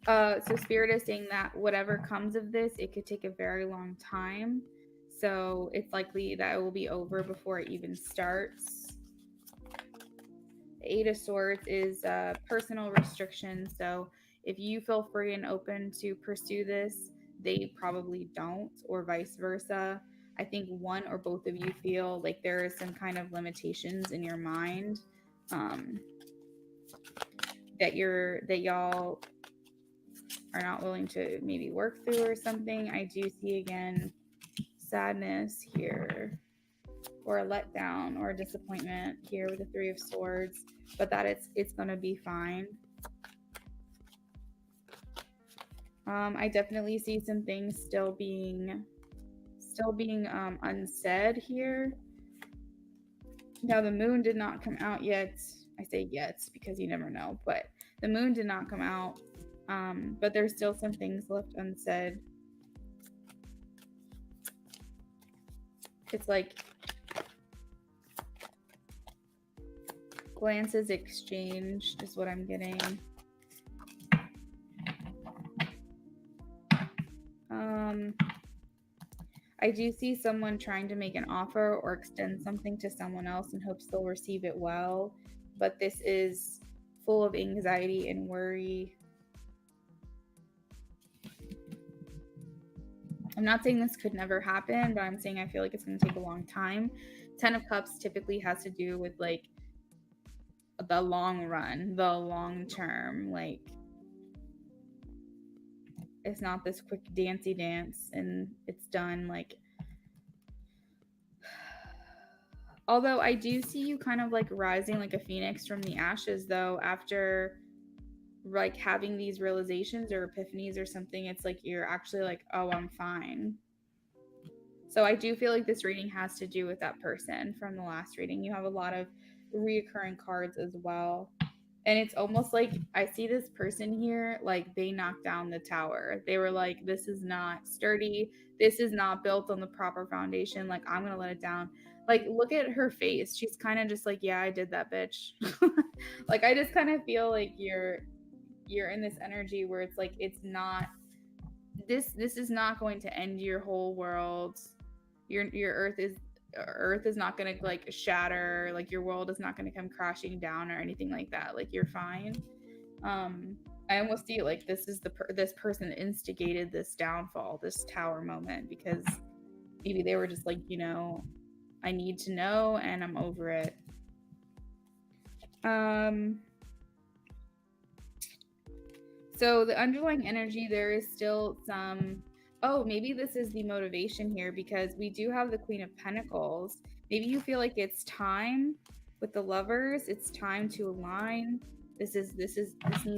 So Spirit is saying that whatever comes of this, it could take a very long time. So it's likely that it will be over before it even starts. The Eight of Swords is personal restrictions. So if you feel free and open to pursue this, they probably don't, or vice versa. I think one or both of you feel like there is some kind of limitations in your mind that y'all are not willing to maybe work through or something. I do see again sadness here, or a letdown or a disappointment here with the Three of Swords, but that it's gonna be fine. I definitely see some things still being unsaid here. Now the moon did not come out yet. I say yet because you never know, but the moon did not come out. But there's still some things left unsaid. It's like glances exchanged is what I'm getting. I do see someone trying to make an offer or extend something to someone else in hopes they'll receive it well, but this is full of anxiety and worry. I'm not saying this could never happen, but I'm saying I feel like it's going to take a long time. 10 of Cups typically has to do with like the long run, the long term. Like it's not this quick dancey dance and it's done. Like, although I do see you kind of like rising like a phoenix from the ashes though, after like having these realizations or epiphanies or something. It's like you're actually like, oh, I'm fine. So I do feel like this reading has to do with that person from the last reading. You have a lot of reoccurring cards as well. And it's almost like I see this person here, like they knocked down the tower. They were like, this is not sturdy. This is not built on the proper foundation. Like, I'm going to let it down. Like, look at her face. She's kind of just like, yeah, I did that, bitch. Like, I just kind of feel like you're in this energy where it's like, it's not, this is not going to end your whole world. Your earth is not going to like shatter, like your world is not going to come crashing down or anything like that. Like, you're fine. I almost see it like this is this person instigated this downfall, this tower moment, because maybe they were just like, you know, I need to know and I'm over it. So the underlying energy, there is still some, oh, maybe this is the motivation here, because we do have the Queen of Pentacles. Maybe you feel like it's time with the Lovers. It's time to align. This needs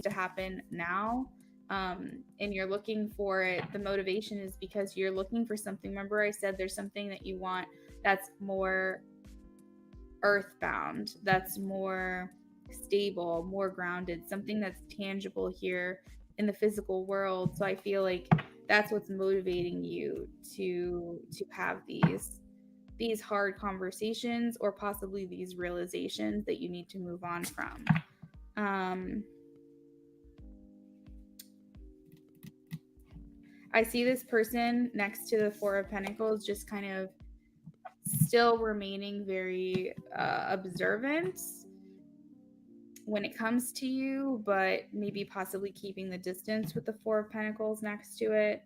to happen now. And you're looking for it. The motivation is because you're looking for something. Remember I said there's something that you want that's more earthbound, that's more stable, more grounded, something that's tangible here in the physical world. So I feel like that's what's motivating you to have these hard conversations, or possibly these realizations that you need to move on from. I see this person next to the Four of Pentacles just kind of still remaining very observant when it comes to you, but maybe possibly keeping the distance with the Four of Pentacles next to it.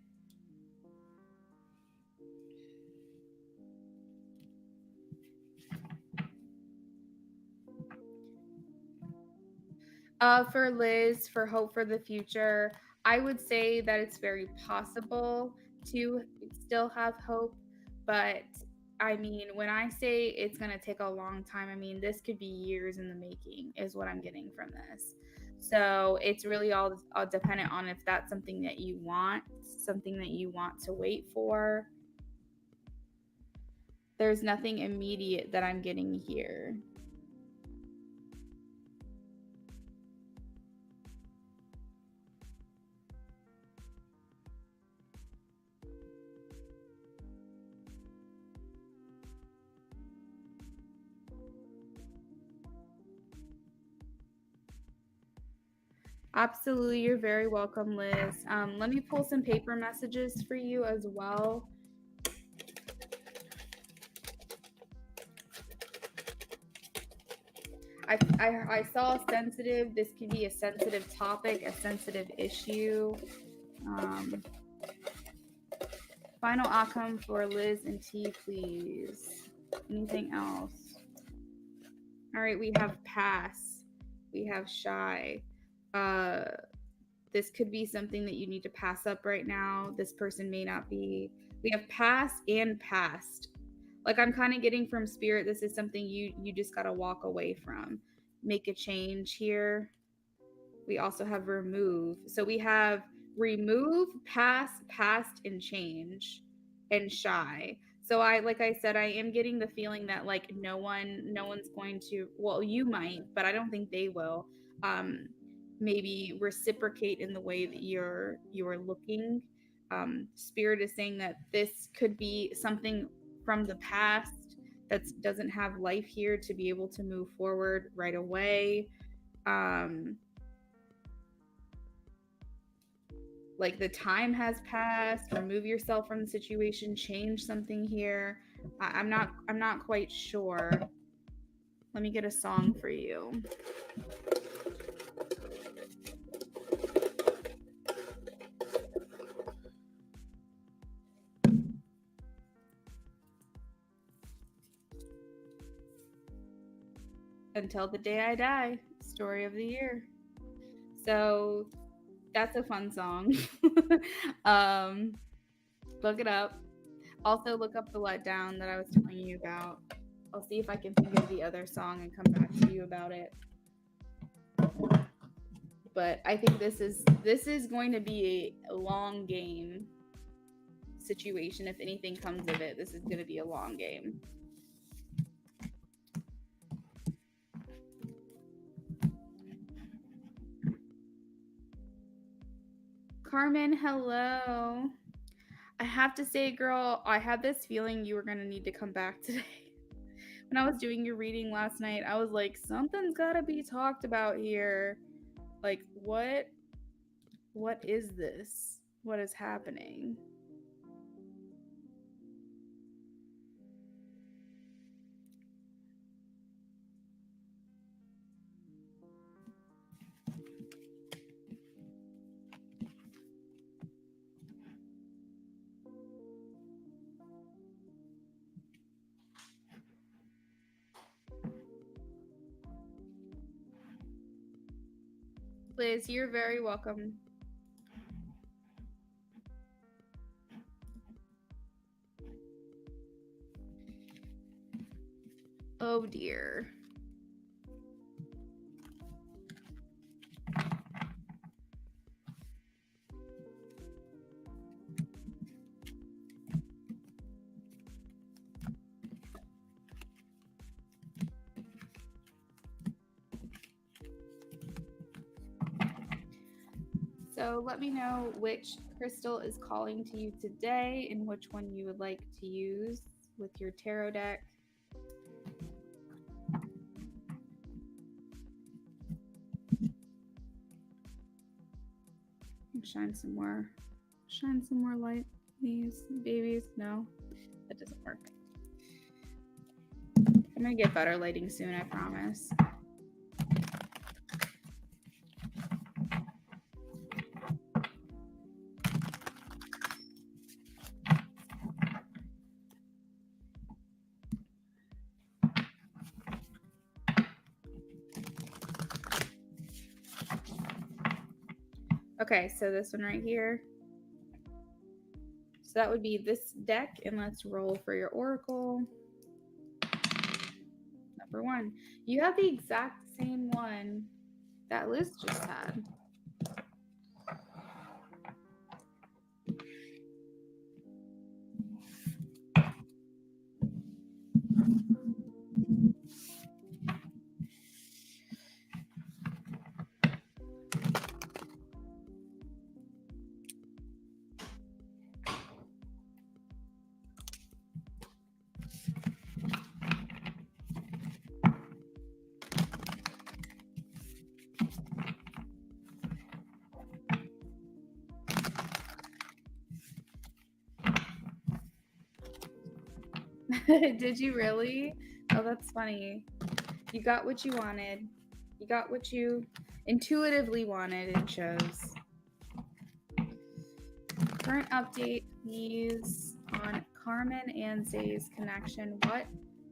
For Liz, for hope for the future, I would say that it's very possible to still have hope, but I mean, when I say it's going to take a long time, I mean, this could be years in the making is what I'm getting from this. So it's really all dependent on if that's something that you want, something that you want to wait for. There's nothing immediate that I'm getting here. Absolutely, you're very welcome, Liz. Let me pull some paper messages for you as well. I saw sensitive. This could be a sensitive topic, a sensitive issue. Final outcome for Liz and T, please. Anything else? All right, we have pass. We have shy. This could be something that you need to pass up right now. This person may not be. We have pass and past. Like, I'm kind of getting from spirit, this is something you just got to walk away from. Make a change here. We also have remove. So we have remove, pass, past, and change, and shy. So like I said, I am getting the feeling that like no one's going to, well, you might, but I don't think they will. Maybe reciprocate in the way that you're looking. Spirit is saying that this could be something from the past that doesn't have life here to be able to move forward right away. Like the time has passed. Remove yourself from the situation, change something here. I'm not quite sure. Let me get a song for you. Until the Day I Die, story of the year. So that's a fun song. Look it up. Also look up the letdown that I was telling you about. I'll see if I can think of the other song and come back to you about it. But I think this is going to be a long game situation. If anything comes of it, this is going to be a long game. Carmen, hello. I have to say, girl, I had this feeling you were going to need to come back today. When I was doing your reading last night, I was like, something's got to be talked about here. Like, what is this? What is happening? Liz, you're very welcome. Oh dear. So let me know which crystal is calling to you today and which one you would like to use with your tarot deck. Shine some more light, these babies. No, that doesn't work. I'm gonna get better lighting soon, I promise. Okay, so this one right here. So that would be this deck, and let's roll for your oracle. Number 1. You have the exact same one that Liz just had. Did you really? Oh, that's funny. You got what you wanted. You got what you intuitively wanted and chose. Current update, please, on Carmen and Zay's connection.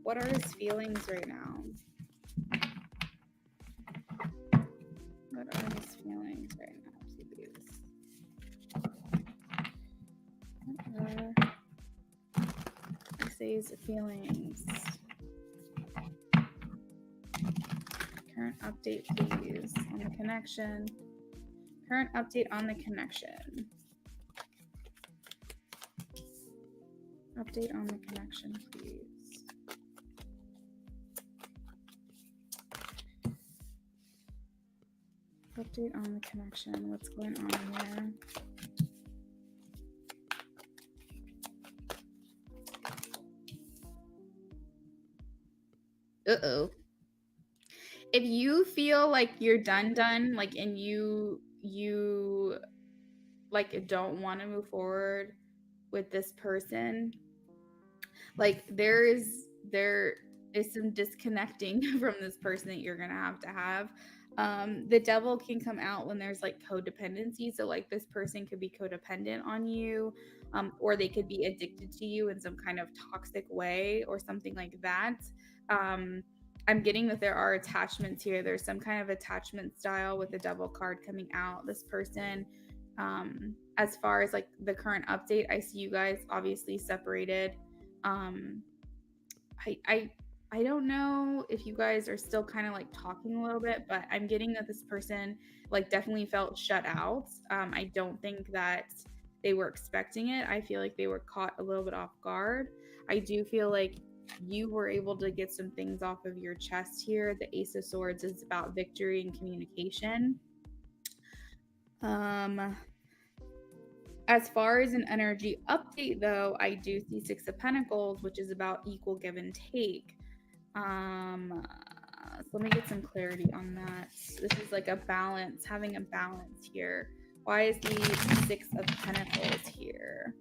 What are his feelings right now? What are his feelings right now, please? What are Zay's feelings? Current update, please, on the connection. Current update on the connection. Update on the connection, please. Update on the connection. What's going on here? Uh-oh. If you feel like you're done, like, and you like don't want to move forward with this person, like there is some disconnecting from this person that you're gonna have. The devil can come out when there's like codependency. So like this person could be codependent on you, or they could be addicted to you in some kind of toxic way or something like that. I'm getting that there are attachments here. There's some kind of attachment style with the devil card coming out. This person, as far as like the current update, I see you guys obviously separated. I don't know if you guys are still kind of like talking a little bit, but I'm getting that this person like definitely felt shut out. I don't think that they were expecting it. I feel like they were caught a little bit off guard. I do feel like you were able to get some things off of your chest here. The Ace of Swords is about victory and communication. As far as an energy update, though, I do see Six of Pentacles, which is about equal give and take. So let me get some clarity on that. This is like a balance, having a balance here. Why is the Six of Pentacles here?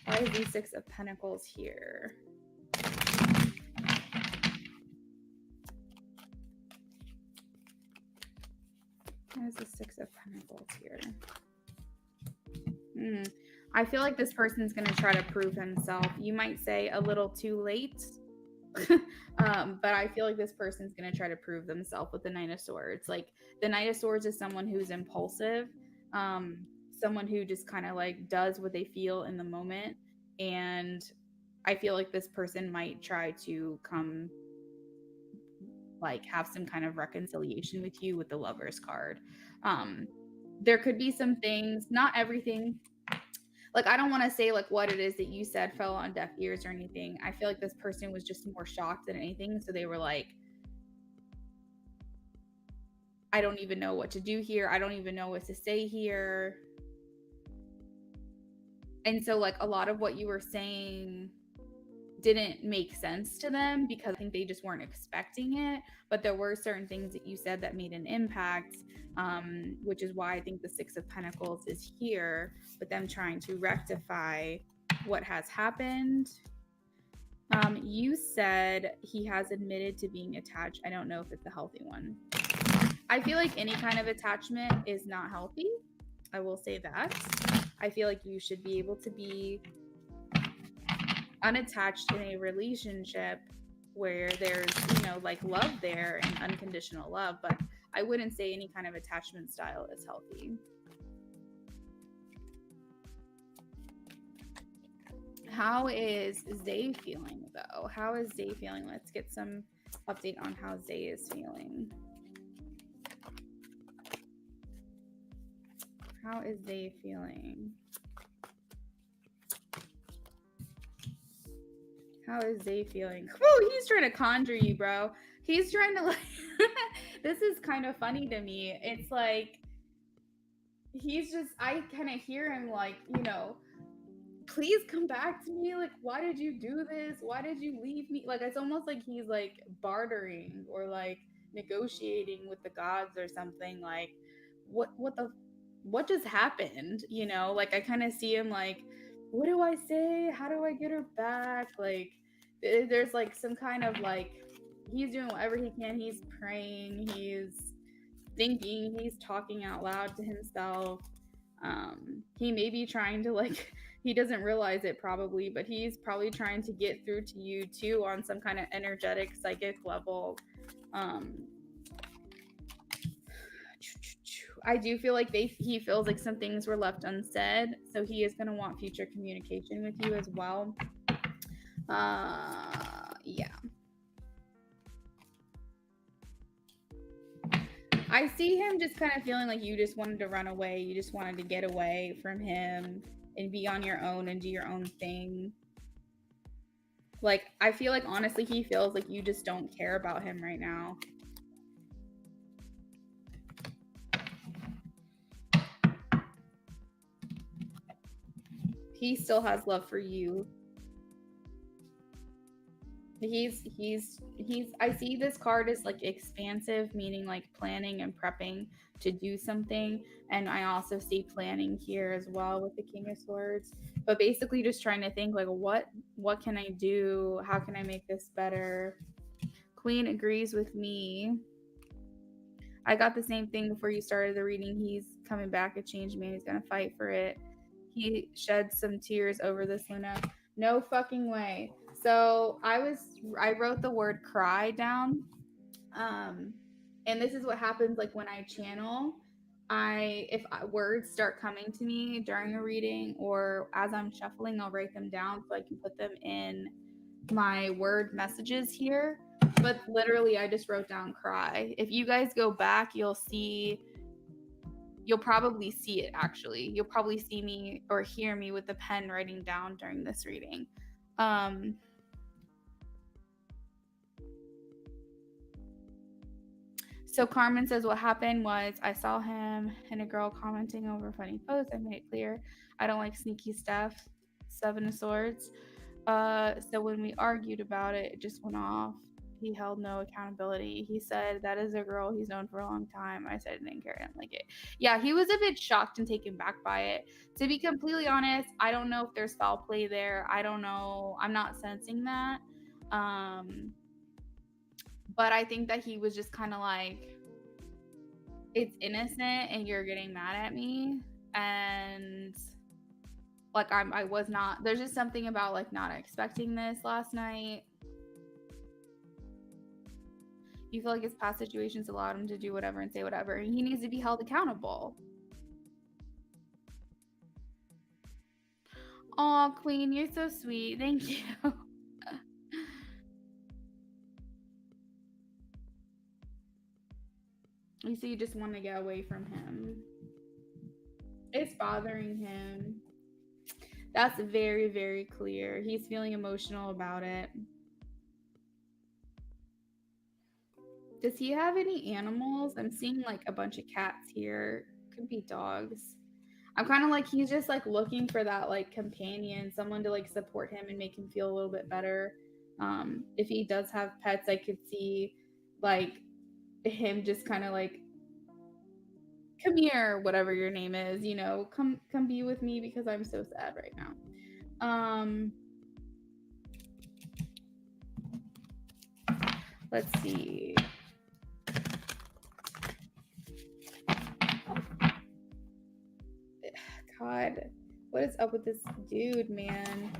Why is the Six of Pentacles here? Why is the Six of Pentacles here? I feel like this person's going to try to prove himself. You might say a little too late. But I feel like this person's going to try to prove themselves with the Knight of Swords. Like, the Knight of Swords is someone who's impulsive, someone who just kind of like does what they feel in the moment. And I feel like this person might try to come, like, have some kind of reconciliation with you with the Lovers card. There could be some things, not everything. Like, I don't want to say like what it is that you said fell on deaf ears or anything. I feel like this person was just more shocked than anything. So they were like, I don't even know what to do here. I don't even know what to say here. And so like a lot of what you were saying didn't make sense to them because I think they just weren't expecting it. But there were certain things that you said that made an impact, which is why I think the Six of Pentacles is here, but them trying to rectify what has happened. You said he has admitted to being attached. I don't know if it's a healthy one. I feel like any kind of attachment is not healthy. I will say that. I feel like you should be able to be unattached in a relationship where there's, you know, like love there and unconditional love, but I wouldn't say any kind of attachment style is healthy. How is Zay feeling though? How is Zay feeling? Let's get some update on how Zay is feeling. How is Zay feeling? How is Zay feeling? Woo, he's trying to conjure you, bro. He's trying to like, this is kind of funny to me. It's like, he's just, I kind of hear him like, you know, please come back to me. Like, why did you do this? Why did you leave me? Like, it's almost like he's like bartering or like negotiating with the gods or something. Like, what just happened? You know, like I kind of see him like, what do I say? How do I get her back? Like, there's like some kind of like, he's doing whatever he can. He's praying. He's thinking. He's talking out loud to himself. He may be trying to like, he doesn't realize it probably, but he's probably trying to get through to you too on some kind of energetic psychic level. I do feel like he feels like some things were left unsaid, so he is going to want future communication with you as well. Yeah. I see him just kind of feeling like you just wanted to run away. You just wanted to get away from him and be on your own and do your own thing. Like, I feel like honestly he feels like you just don't care about him right now. He still has love for you. I see this card as like expansive, meaning like planning and prepping to do something. And I also see planning here as well with the King of Swords, but basically just trying to think like, what can I do? How can I make this better? Queen agrees with me. I got the same thing before you started the reading. He's coming back a changed man. He's going to fight for it. He shed some tears over this, Luna. No fucking way. So I wrote the word cry down. And this is what happens like when I channel. If words start coming to me during a reading or as I'm shuffling, I'll write them down so I can put them in my word messages here. But literally I just wrote down cry. If you guys go back, you'll probably see it actually. You'll probably see me or hear me with the pen writing down during this reading. So Carmen says what happened was I saw him and a girl commenting over a funny post. I made it clear I don't like sneaky stuff. Seven of Swords. So when we argued about it, it just went off. He held no accountability. He said that is a girl he's known for a long time. I said I didn't care. I didn't like it. Yeah, he was a bit shocked and taken back by it. To be completely honest, I don't know if there's foul play there. I don't know. I'm not sensing that. But I think that he was just kind of like, it's innocent and you're getting mad at me. And like I was not, there's just something about like not expecting this last night. You feel like his past situations allowed him to do whatever and say whatever, and he needs to be held accountable. Oh, Queen, you're so sweet. Thank you. You see, you just want to get away from him. It's bothering him. That's very, very clear. He's feeling emotional about it. Does he have any animals? I'm seeing like a bunch of cats here. Could be dogs. I'm kind of like, he's just like looking for that like companion, someone to like support him and make him feel a little bit better. If he does have pets, I could see like him just kind of like, come here, whatever your name is, you know, come be with me because I'm so sad right now. Let's see. God, what is up with this dude, man?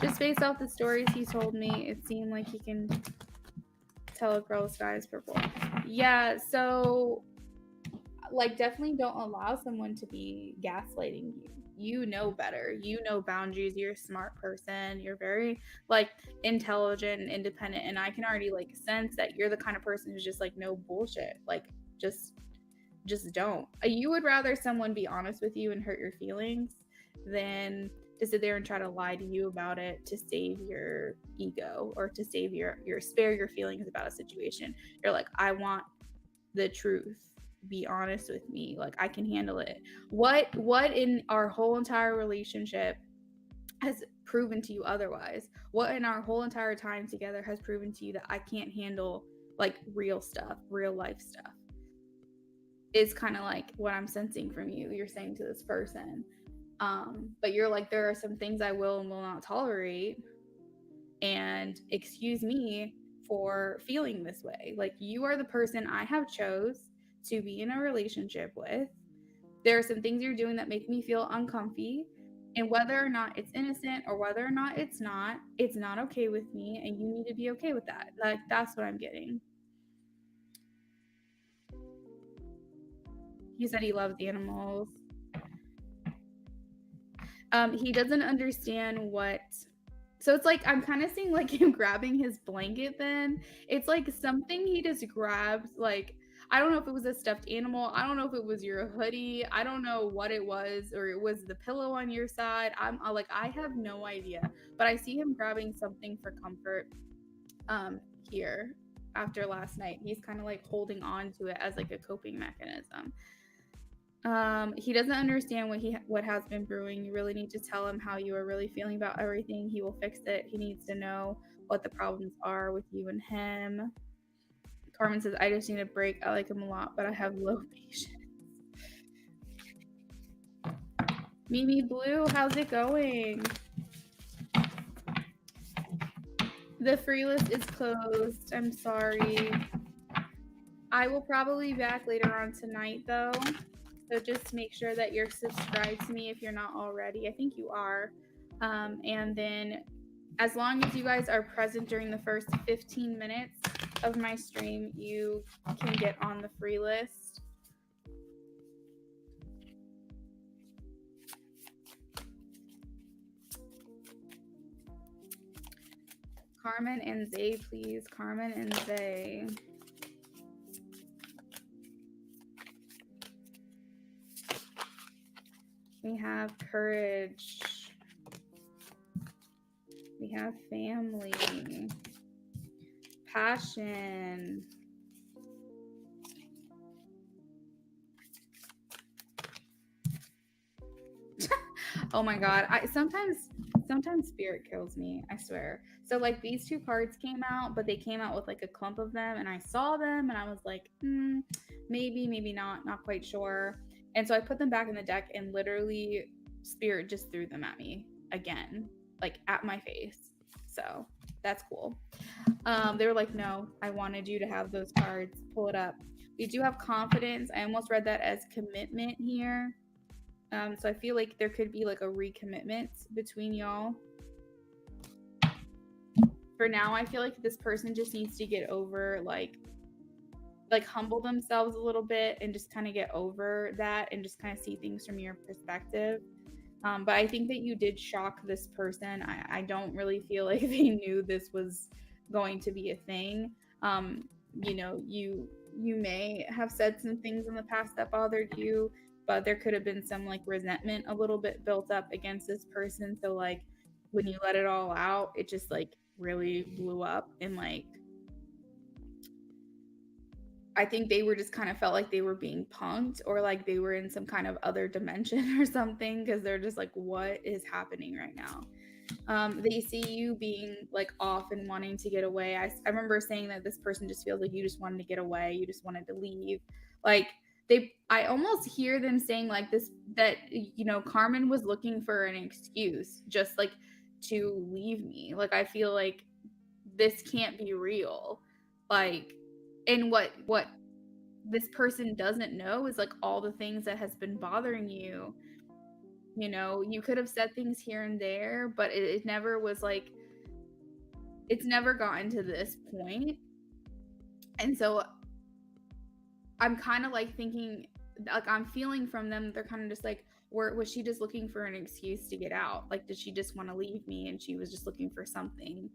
Just based off the stories he told me, it seemed like he can tell a girl the sky is purple. Yeah, so like definitely don't allow someone to be gaslighting you. You know better. You know boundaries. You're a smart person. You're very like intelligent and independent, and I can already like sense that you're the kind of person who's just like no bullshit. Like just don't. You would rather someone be honest with you and hurt your feelings than to sit there and try to lie to you about it to save your ego or to save your spare your feelings about a situation. You're like, I want the truth. Be honest with me. Like I can handle it. What in our whole entire relationship has proven to you otherwise? What in our whole entire time together has proven to you that I can't handle like real stuff, real life stuff? Is kind of like what I'm sensing from you. You're saying to this person. But you're like, there are some things I will and will not tolerate. And excuse me for feeling this way. Like you are the person I have chose to be in a relationship with. There are some things you're doing that make me feel uncomfy. And whether or not it's innocent or whether or not it's not okay with me. And you need to be okay with that. Like that's what I'm getting. He said he loves animals. He doesn't understand what. So it's like I'm kind of seeing like him grabbing his blanket then. It's like something he just grabs, like I don't know if it was a stuffed animal. I don't know if it was your hoodie. I don't know what it was, or it was the pillow on your side. I'm like, I have no idea. But I see him grabbing something for comfort here after last night. He's kind of like holding on to it as like a coping mechanism. He doesn't understand what has been brewing. You really need to tell him how you are really feeling about everything. He will fix it. He needs to know what the problems are with you and him. Carmen says, I just need a break. I like him a lot, but I have low patience. Mimi Blue, how's it going? The free list is closed. I'm sorry. I will probably be back later on tonight, though. So just make sure that you're subscribed to me if you're not already. I think you are. And then as long as you guys are present during the first 15 minutes of my stream, you can get on the free list. Carmen and Zay, please. Carmen and Zay. We have courage. We have family. Passion. Oh my God. Sometimes spirit kills me, I swear. So like these two cards came out, but they came out with like a clump of them, and I saw them and I was like, maybe not quite sure. And so I put them back in the deck, and literally spirit just threw them at me again, like at my face. So that's cool. They were like, no, I wanted you to have those cards. Pull it up. We do have confidence. I almost read that as commitment here. So I feel like there could be like a recommitment between y'all. For now, I feel like this person just needs to get over like humble themselves a little bit and just kind of get over that and just kind of see things from your perspective. But I think that you did shock this person. I don't really feel like they knew this was going to be a thing. You know, you may have said some things in the past that bothered you, but there could have been some like resentment a little bit built up against this person. So like when you let it all out, it just like really blew up, and like I think they were just kind of felt like they were being punked, or like they were in some kind of other dimension or something, because they're just like, what is happening right now? They see you being like off and wanting to get away. I remember saying that this person just feels like you just wanted to get away. You just wanted to leave. Like I almost hear them saying like this, that, you know, Carmen was looking for an excuse just like to leave me. Like, I feel like this can't be real. Like, and what this person doesn't know is like all the things that has been bothering you. You know, you could have said things here and there, but it never was like, it's never gotten to this point. And so I'm kind of like thinking, like I'm feeling from them, they're kind of just like, was she just looking for an excuse to get out? Like, did she just want to leave me and she was just looking for something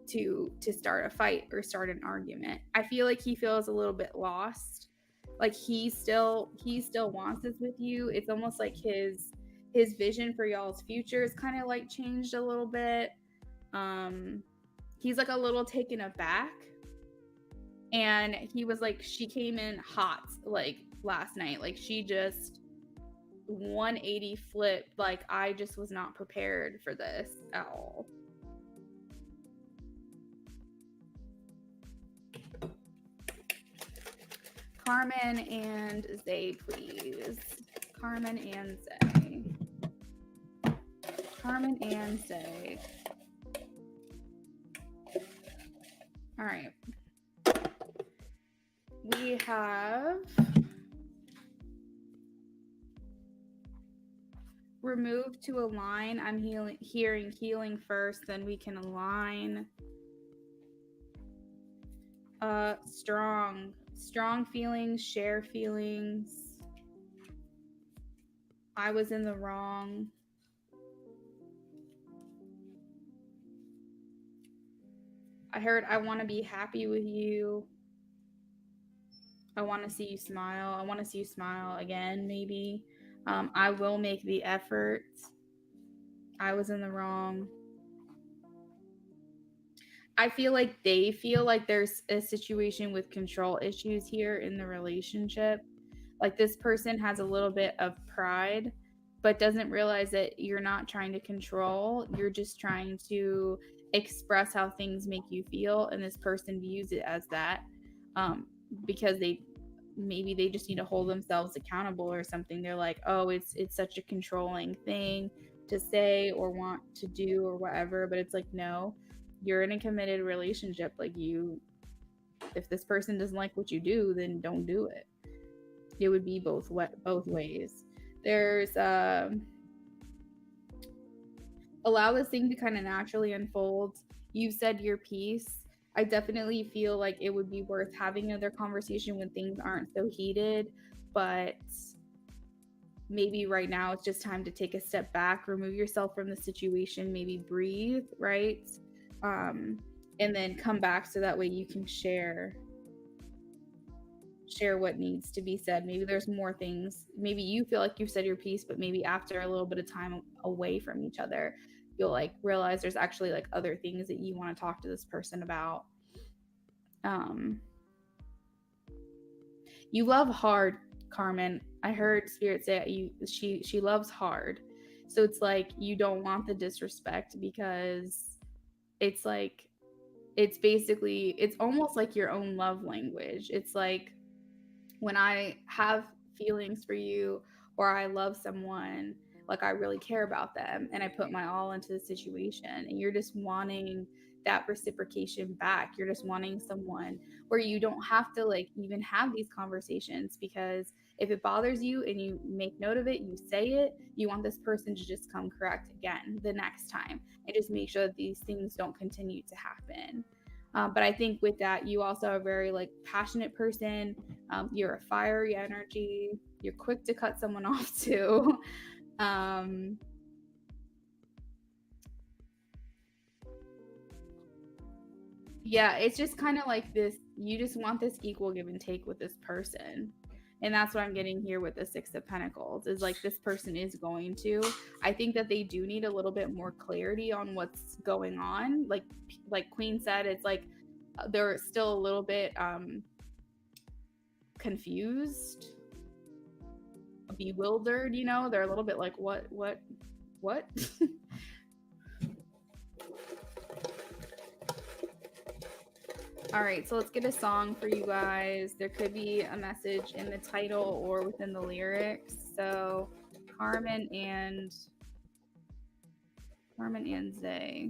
to start a fight or start an argument? I feel like he feels a little bit lost. Like he still wants this with you. It's almost like his vision for y'all's future is kind of like changed a little bit. He's like a little taken aback, and he was like, she came in hot like last night, like she just 180 flipped. Like, I just was not prepared for this at all. Carmen and Zay, please. Carmen and Zay. Carmen and Zay. All right. We have remove to align. I'm hearing healing first, then we can align. Strong feelings, share feelings. I was in the wrong. I heard I want to be happy with you. I want to see you smile. I want to see you smile again, maybe. I will make the effort. I was in the wrong. I feel like they feel like there's a situation with control issues here in the relationship. Like, this person has a little bit of pride, but doesn't realize that you're not trying to control. You're just trying to express how things make you feel. And this person views it as that, because maybe they just need to hold themselves accountable or something. They're like, oh, it's such a controlling thing to say or want to do or whatever. But it's like, no, you're in a committed relationship. Like, if this person doesn't like what you do, then don't do it. It would be both ways. There's allow this thing to kind of naturally unfold. You said your piece. I definitely feel like it would be worth having another conversation when things aren't so heated, but maybe right now it's just time to take a step back, remove yourself from the situation, maybe breathe, right? And then come back so that way you can share share what needs to be said. Maybe there's more things. Maybe you feel like you've said your piece, but maybe after a little bit of time away from each other, you'll like realize there's actually like other things that you want to talk to this person about. You love hard, Carmen. I heard Spirit say she loves hard. So it's like you don't want the disrespect, because it's like it's basically, it's almost like your own love language. It's like when I have feelings for you or I love someone, like I really care about them and I put my all into the situation, and you're just wanting that reciprocation back. You're just wanting someone where you don't have to like even have these conversations, because if it bothers you and you make note of it, you say it, you want this person to just come correct again the next time and just make sure that these things don't continue to happen. But I think with that, you also are a very like passionate person. You're a fiery energy. You're quick to cut someone off too. Yeah, it's just kind of like this. You just want this equal give and take with this person. And that's what I'm getting here with the Six of Pentacles, is like this person is going to. I think that they do need a little bit more clarity on what's going on. Like Queen said, it's like they're still a little bit confused, bewildered, you know? They're a little bit like, what? All right, so let's get a song for you guys. There could be a message in the title or within the lyrics. So Carmen and Zay.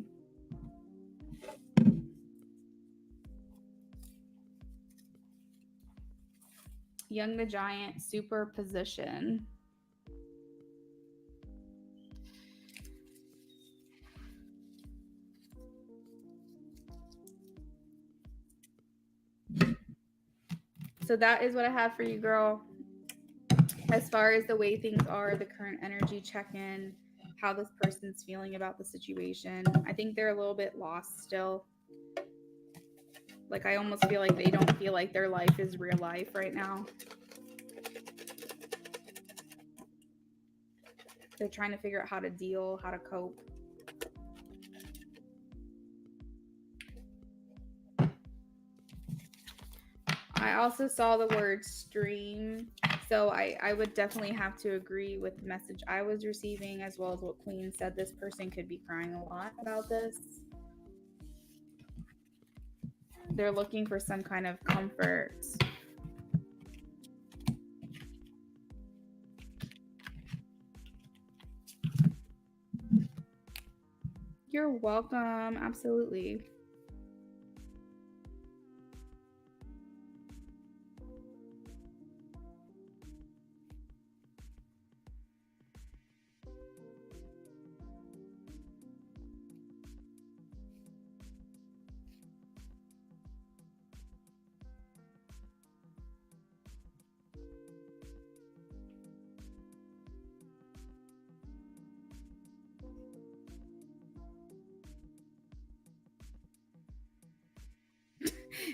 Young the Giant, superposition. So that is what I have for you, girl. As far as the way things are, the current energy check-in, how this person's feeling about the situation. I think they're a little bit lost still. Like I almost feel like they don't feel like their life is real life right now. They're trying to figure out how to deal, how to cope. I also saw the word stream. So I would definitely have to agree with the message I was receiving, as well as what Queen said. This person could be crying a lot about this. They're looking for some kind of comfort. You're welcome. Absolutely.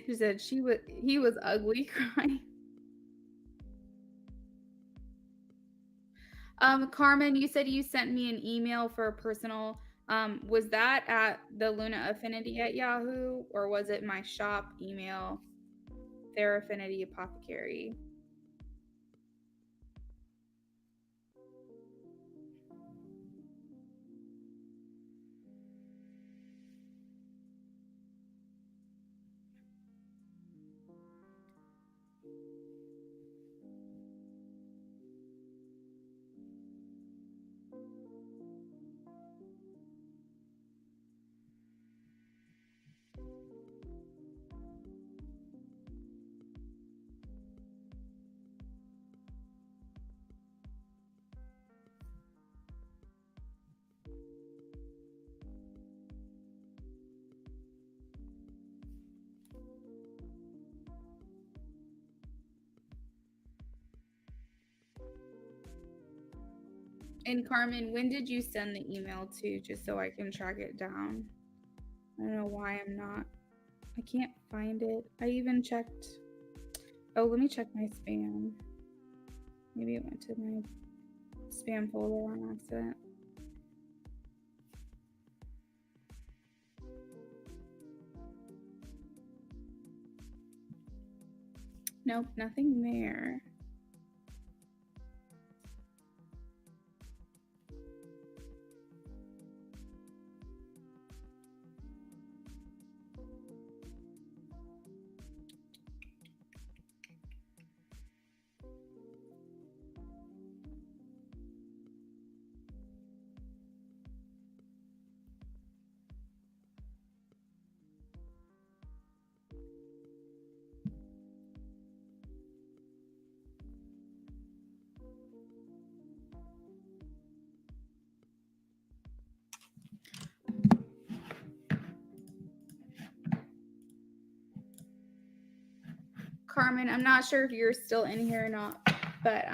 She said he was ugly crying. Carmen, you said you sent me an email for a personal. Was that at the Luna Affinity at Yahoo, or was it my shop email, Fair Affinity Apothecary? And Carmen, when did you send the email to, just so I can track it down? I don't know why I can't find it. I even checked. Oh, let me check my spam. Maybe it went to my spam folder on accident. Nope, nothing there. Carmen, I'm not sure if you're still in here or not, but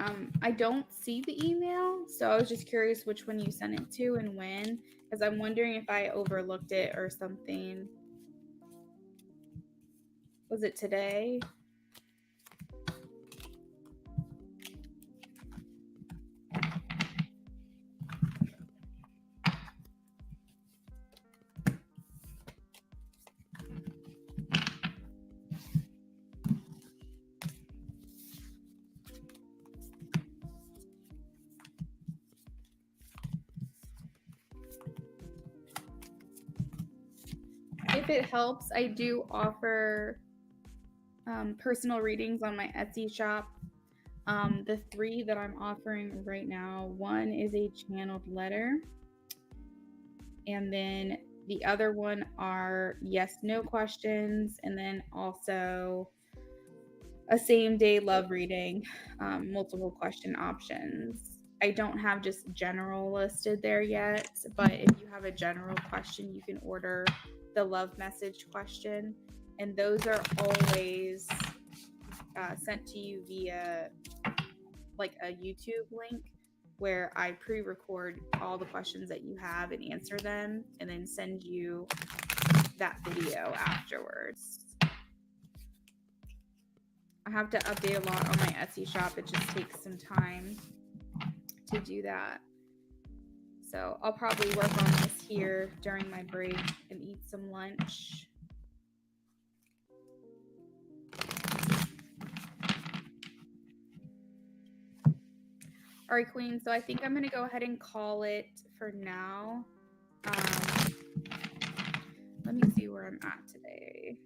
I don't see the email, so I was just curious which one you sent it to and when, because I'm wondering if I overlooked it or something. Was it today? If it helps, I do offer personal readings on my Etsy shop. The 3 that I'm offering right now, one is a channeled letter, and then the other one are yes/no questions, and then also a same-day love reading, multiple question options. I don't have just general listed there yet, but if you have a general question, you can order the love message question, and those are always sent to you via like a YouTube link where I pre-record all the questions that you have and answer them, and then send you that video afterwards. I have to update a lot on my Etsy shop. It just takes some time to do that. So I'll probably work on this here during my break and eat some lunch. All right, Queen. So I think I'm going to go ahead and call it for now. Let me see where I'm at today.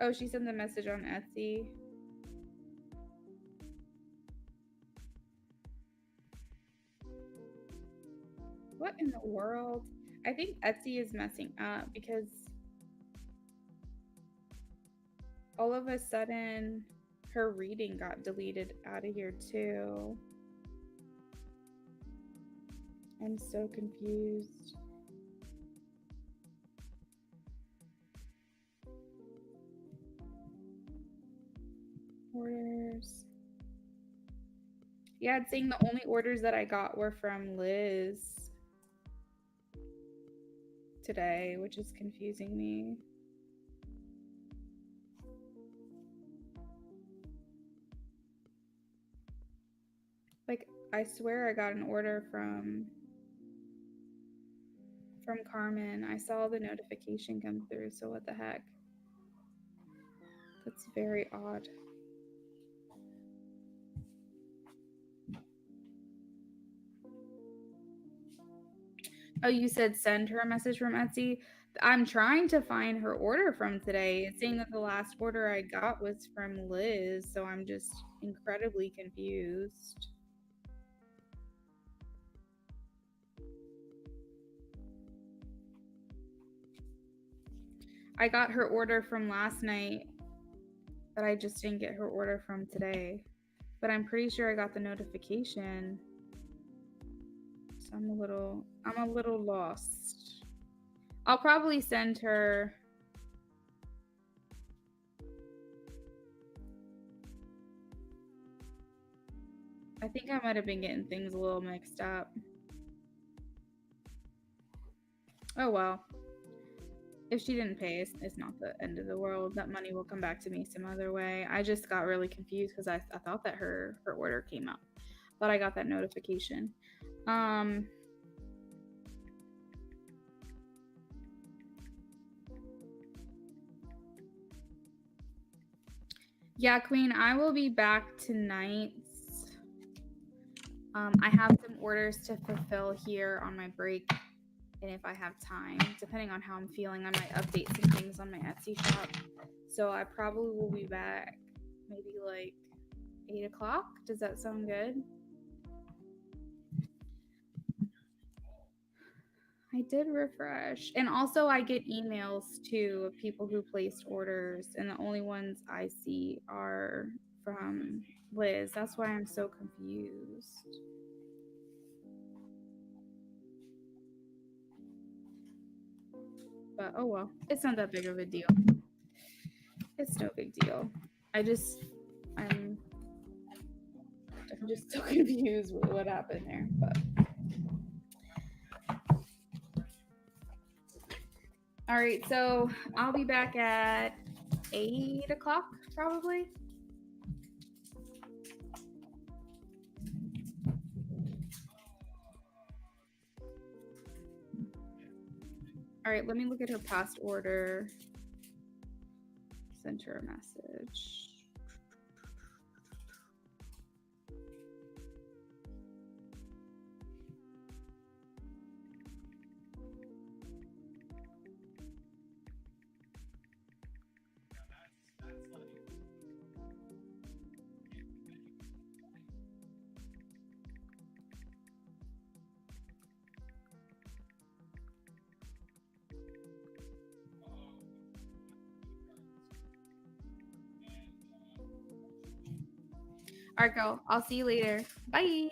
Oh, she sent the message on Etsy. What in the world? I think Etsy is messing up because all of a sudden her reading got deleted out of here too. I'm so confused. Orders. Yeah, it's saying the only orders that I got were from Liz today, which is confusing me. Like, I swear I got an order from Carmen. I saw the notification come through, so what the heck? That's very odd. Oh, you said send her a message from Etsy? I'm trying to find her order from today. It's saying that the last order I got was from Liz, so I'm just incredibly confused. I got her order from last night, but I just didn't get her order from today. But I'm pretty sure I got the notification. So I'm a little lost. I'll probably send her. I think I might have been getting things a little mixed up. Oh well. If she didn't pay, it's not the end of the world. That money will come back to me some other way. I just got really confused because I thought that her order came up, but I got that notification. Yeah, Queen, I will be back tonight. I have some orders to fulfill here on my break, and if I have time, depending on how I'm feeling, I might update some things on my Etsy shop. So I probably will be back maybe like 8 o'clock. Does that sound good? I did refresh. And also I get emails too of people who placed orders, and the only ones I see are from Liz. That's why I'm so confused. But oh well, it's not that big of a deal. It's no big deal. I'm just so confused with what happened there. But all right, so I'll be back at 8 o'clock probably. All right, let me look at her past order. Send her a message. All right, girl. I'll see you later. Bye.